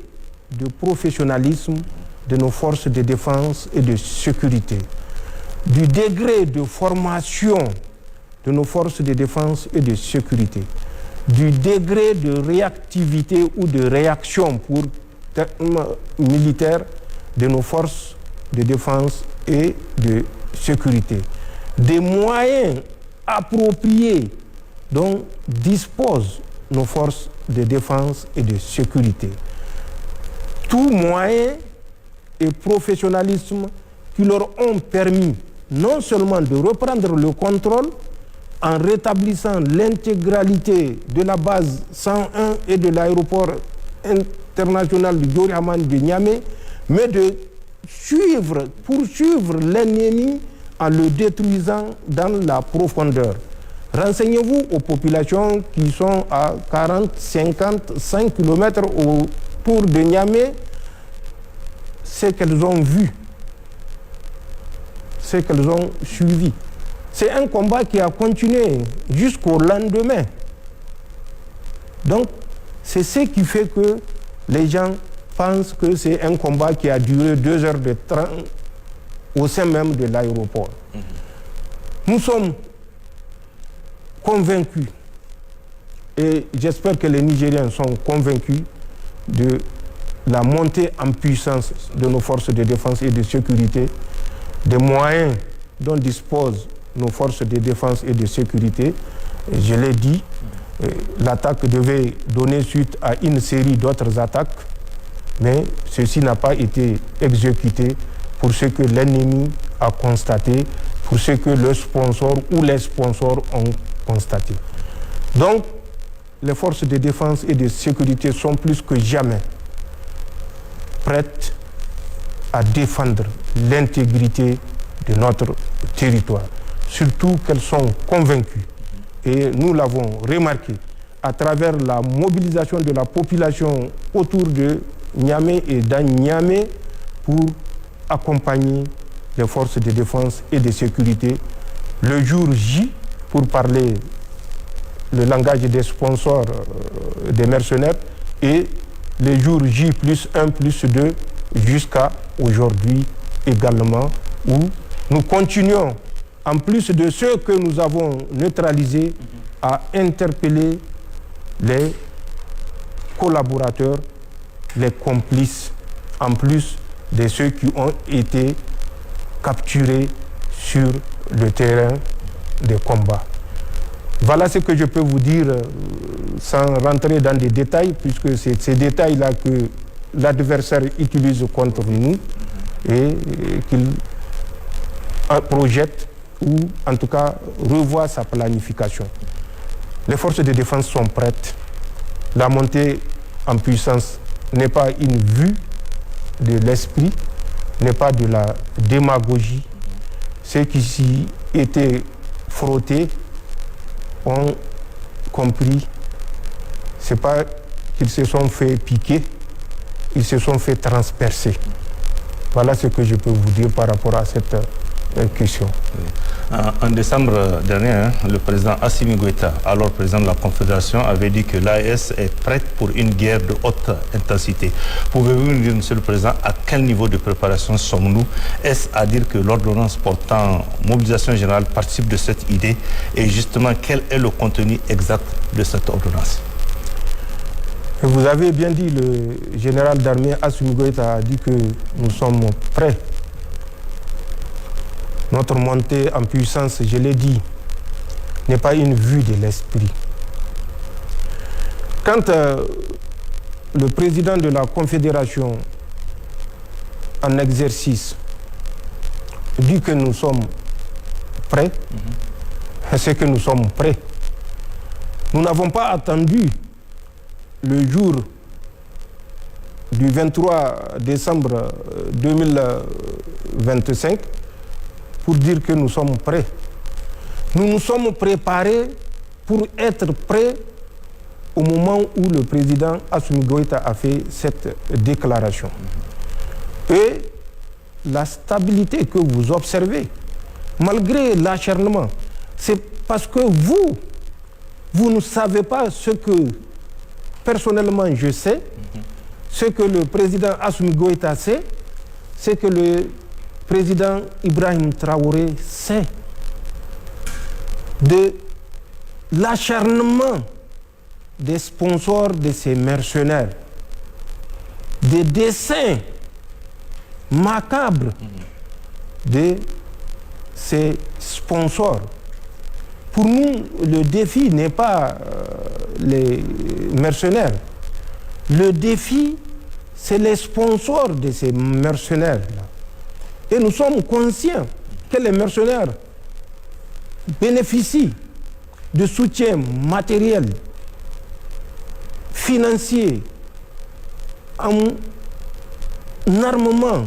[SPEAKER 3] de professionnalisme de nos forces de défense et de sécurité, du degré de formation de nos forces de défense et de sécurité, du degré de réactivité ou de réaction pour termes militaires de nos forces de défense et de sécurité, des moyens appropriés dont disposent nos forces de défense et de sécurité. Tout moyen et professionnalisme qui leur ont permis non seulement de reprendre le contrôle en rétablissant l'intégralité de la base 101 et de l'aéroport international de Diori Hamani de Niamey, mais de poursuivre l'ennemi en le détruisant dans la profondeur. Renseignez-vous aux populations qui sont à 40, 50, 5 km autour de Niamey, ce qu'elles ont vu, ce qu'elles ont suivi. C'est un combat qui a continué jusqu'au lendemain. Donc, c'est ce qui fait que les gens pensent que c'est un combat qui a duré 2 heures de temps au sein même de l'aéroport. Nous sommes convaincus, et j'espère que les Nigériens sont convaincus de la montée en puissance de nos forces de défense et de sécurité, des moyens dont disposent nos forces de défense et de sécurité. Et je l'ai dit, l'attaque devait donner suite à une série d'autres attaques, mais ceci n'a pas été exécuté pour ce que l'ennemi a constaté, pour ce que le sponsor ou les sponsors ont constaté. Donc, les forces de défense et de sécurité sont plus que jamais prêtes à défendre l'intégrité de notre territoire. Surtout qu'elles sont convaincues, et nous l'avons remarqué, à travers la mobilisation de la population autour de Niamey et dans Niamey pour accompagner les forces de défense et de sécurité le jour J, pour parler le langage des sponsors des mercenaires, et les jours J plus 1 plus 2 jusqu'à aujourd'hui également, où nous continuons, en plus de ceux que nous avons neutralisés, à interpeller les collaborateurs, les complices, en plus de ceux qui ont été capturés sur le terrain des combats. Voilà ce que je peux vous dire sans rentrer dans des détails, puisque c'est ces détails-là que l'adversaire utilise contre nous et qu'il projette ou en tout cas revoit sa planification. Les forces de défense sont prêtes. La montée en puissance n'est pas une vue de l'esprit, n'est pas de la démagogie. Ceux qui s'y étaient frottés ont compris. Ce n'est pas qu'ils se sont fait piquer, ils se sont fait transpercer. Voilà ce que je peux vous dire par rapport à cette question.
[SPEAKER 2] En décembre dernier, le président Assimi Goïta, alors président de la Confédération, avait dit que l'AES est prête pour une guerre de haute intensité. Pouvez-vous nous dire, Monsieur le Président, à quel niveau de préparation sommes-nous? Est-ce à dire que l'ordonnance portant mobilisation générale participe de cette idée? Et justement, quel est le contenu exact de cette ordonnance?
[SPEAKER 3] Vous avez bien dit, le général d'armée Assimi Goïta a dit que nous sommes prêts. Notre montée en puissance, je l'ai dit, n'est pas une vue de l'esprit. Quand le président de la Confédération en exercice dit que nous sommes prêts, c'est que nous sommes prêts. Nous n'avons pas attendu le jour du 23 décembre 2025 pour dire que nous sommes prêts. Nous nous sommes préparés pour être prêts au moment où le président Assimi Goïta a fait cette déclaration. Et la stabilité que vous observez, malgré l'acharnement, c'est parce que vous ne savez pas ce que personnellement je sais, ce que le président Assimi Goïta sait, ce que le président Ibrahim Traoré sait de l'acharnement des sponsors de ces mercenaires, des desseins macabres de ces sponsors. Pour nous, le défi n'est pas les mercenaires. Le défi, c'est les sponsors de ces mercenaires-là. Et nous sommes conscients que les mercenaires bénéficient de soutien matériel, financier, en armement,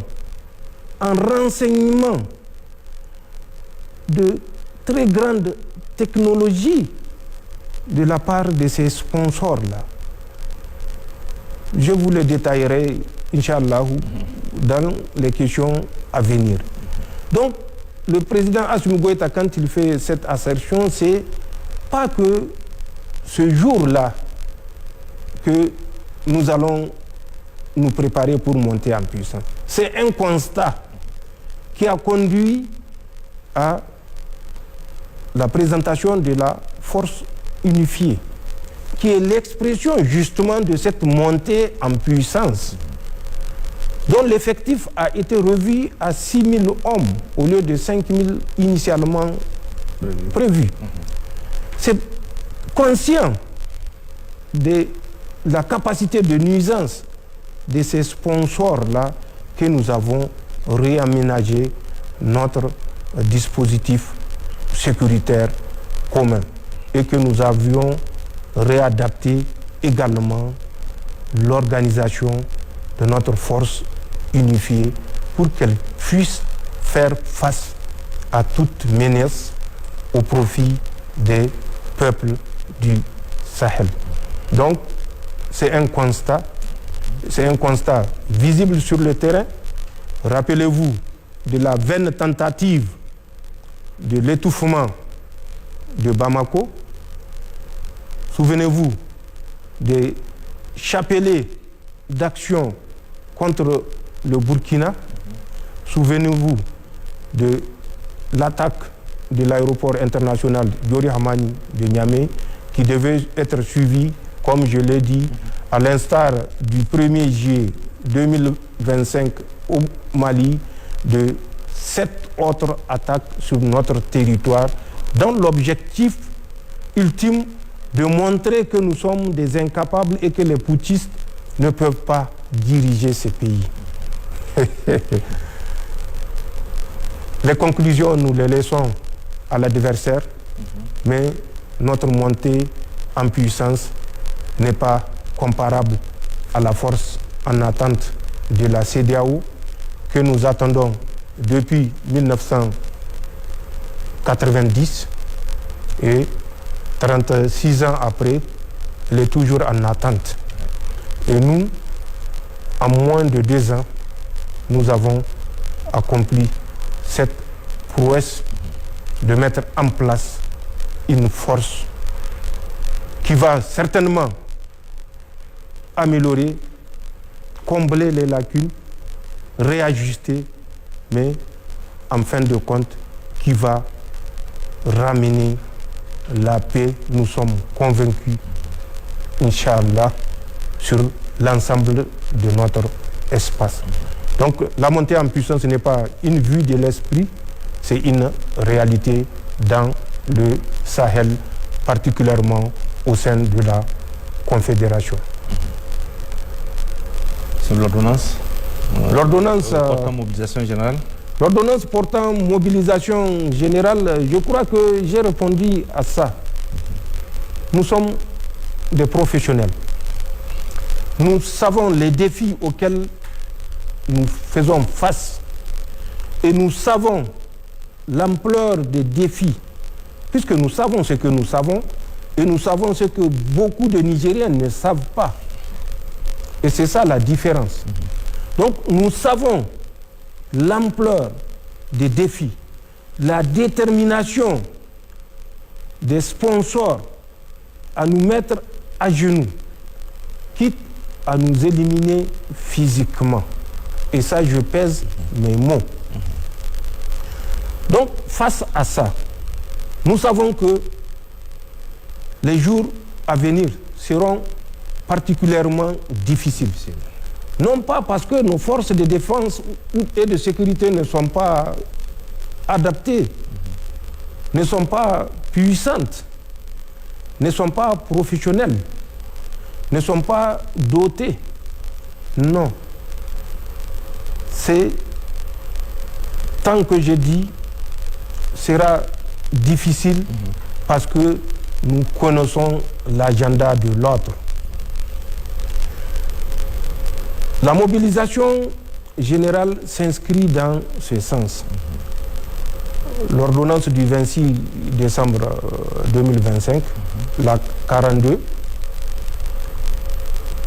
[SPEAKER 3] en renseignement, de très grandes technologies de la part de ces sponsors-là. Je vous le détaillerai, Inch'Allah, dans les questions à venir. Donc, le président Assimi Goïta, quand il fait cette assertion, c'est pas que ce jour-là que nous allons nous préparer pour monter en puissance. C'est un constat qui a conduit à la présentation de la force unifiée, qui est l'expression justement de cette montée en puissance, dont l'effectif a été revu à 6 000 hommes au lieu de 5 000 initialement prévus. C'est conscient de la capacité de nuisance de ces sponsors-là que nous avons réaménagé notre dispositif sécuritaire commun et que nous avions réadapté également l'organisation de notre force unifiée pour qu'elle puisse faire face à toute menace au profit des peuples du Sahel. Donc, c'est un constat visible sur le terrain. Rappelez-vous de la vaine tentative de l'étouffement de Bamako. Souvenez-vous des chapelets d'action contre le Burkina. Souvenez-vous de l'attaque de l'aéroport international Diori Hamani de Niamey qui devait être suivie, comme je l'ai dit, à l'instar du 1er juillet 2025 au Mali, de 7 autres attaques sur notre territoire, dont l'objectif ultime de montrer que nous sommes des incapables et que les putschistes ne peuvent pas diriger ce pays. Les conclusions, nous les laissons à l'adversaire, mais notre montée en puissance n'est pas comparable à la force en attente de la CEDEAO que nous attendons depuis 1990 et 36 ans après, elle est toujours en attente. Et nous, en moins de 2 ans, nous avons accompli cette prouesse de mettre en place une force qui va certainement améliorer, combler les lacunes, réajuster, mais en fin de compte, qui va ramener la paix, nous sommes convaincus, Inch'Allah, sur l'ensemble de notre espace. Donc la montée en puissance n'est pas une vue de l'esprit, c'est une réalité dans le Sahel, particulièrement au sein de la Confédération.
[SPEAKER 2] Sur l'ordonnance
[SPEAKER 3] portant
[SPEAKER 2] mobilisation générale.
[SPEAKER 3] L'ordonnance portant mobilisation générale, je crois que j'ai répondu à ça. Nous sommes des professionnels. Nous savons les défis auxquels nous faisons face et nous savons l'ampleur des défis, puisque nous savons ce que nous savons et nous savons ce que beaucoup de Nigériens ne savent pas. Et c'est ça la différence. Donc nous savons l'ampleur des défis, la détermination des sponsors à nous mettre à genoux, quitte à nous éliminer physiquement. Et ça, je pèse mes mots. Donc, face à ça, nous savons que les jours à venir seront particulièrement difficiles. Non pas parce que nos forces de défense et de sécurité ne sont pas adaptées, ne sont pas puissantes, ne sont pas professionnelles, ne sont pas dotées. Non. C'est, tant que je dis, sera difficile parce que nous connaissons l'agenda de l'autre. La mobilisation générale s'inscrit dans ce sens. L'ordonnance du 26 décembre 2025, la 42,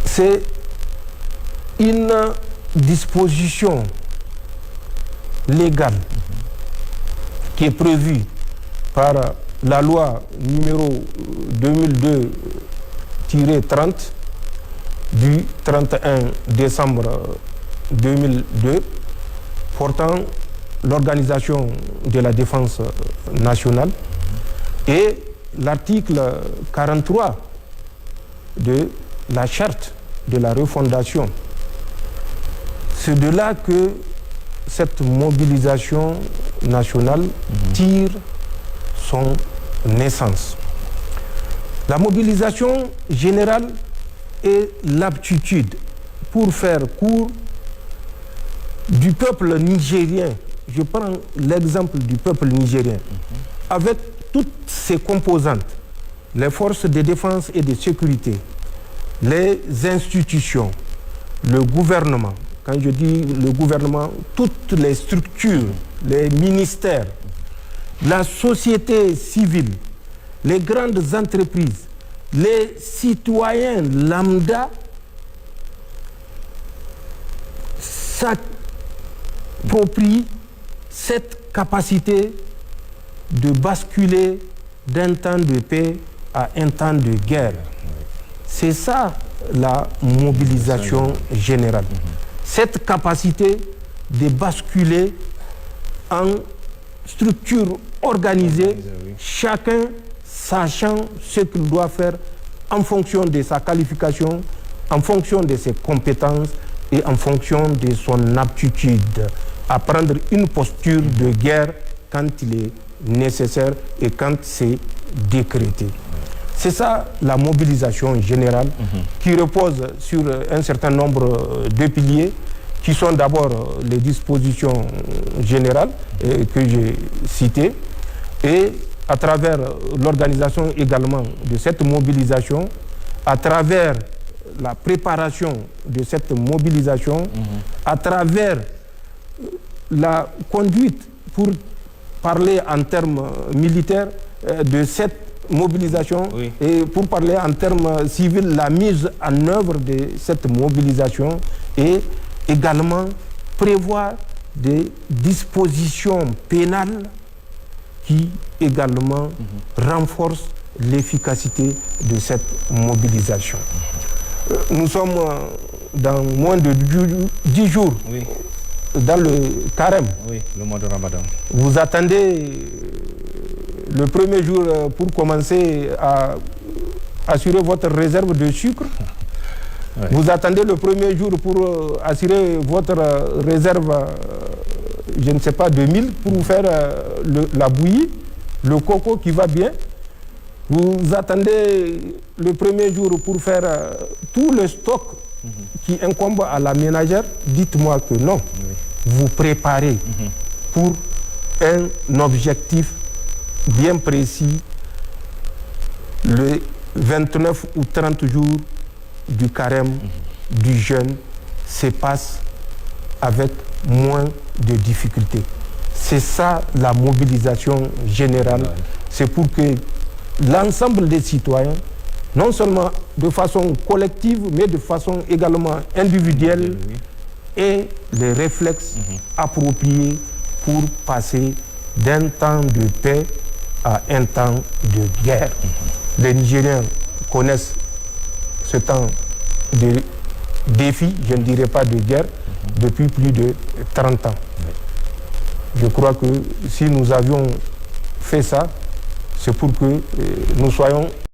[SPEAKER 3] c'est une disposition légale qui est prévue par la loi numéro 2002-30 du 31 décembre 2002 portant l'organisation de la défense nationale et l'article 43 de la charte de la refondation. C'est de là que cette mobilisation nationale tire son naissance. La mobilisation générale est l'aptitude, pour faire court, du peuple nigérien. Je prends l'exemple du peuple nigérien, avec toutes ses composantes, les forces de défense et de sécurité, les institutions, le gouvernement. Quand je dis le gouvernement, toutes les structures, les ministères, la société civile, les grandes entreprises, les citoyens lambda s'approprient cette capacité de basculer d'un temps de paix à un temps de guerre. C'est ça la mobilisation générale. Cette capacité de basculer en structure organisée, chacun sachant ce qu'il doit faire en fonction de sa qualification, en fonction de ses compétences et en fonction de son aptitude à prendre une posture de guerre quand il est nécessaire et quand c'est décrété. C'est ça la mobilisation générale qui repose sur un certain nombre de piliers qui sont d'abord les dispositions générales que j'ai citées et à travers l'organisation également de cette mobilisation, à travers la préparation de cette mobilisation, à travers la conduite pour parler en termes militaires de cette mobilisation et pour parler en termes civils, la mise en œuvre de cette mobilisation et également prévoir des dispositions pénales qui également renforcent l'efficacité de cette mobilisation. Nous sommes dans moins de 10 jours dans le carême.
[SPEAKER 2] Oui, le mois de Ramadan.
[SPEAKER 3] Vous attendez le premier jour pour commencer à assurer votre réserve de sucre. Vous attendez le premier jour pour assurer votre réserve, je ne sais pas, de mil pour faire la bouillie, le coco qui va bien. Vous attendez le premier jour pour faire tout le stock qui incombe à la ménagère. Dites-moi que non. Vous préparez pour un objectif bien précis, le 29 ou 30 jours du carême, du jeûne, se passe avec moins de difficultés. C'est ça la mobilisation générale. C'est pour que l'ensemble des citoyens, non seulement de façon collective, mais de façon également individuelle, aient les réflexes appropriés pour passer d'un temps de paix à un temps de guerre. Les Nigériens connaissent ce temps de défi, je ne dirais pas de guerre, depuis plus de 30 ans. Je crois que si nous avions fait ça, c'est pour que nous soyons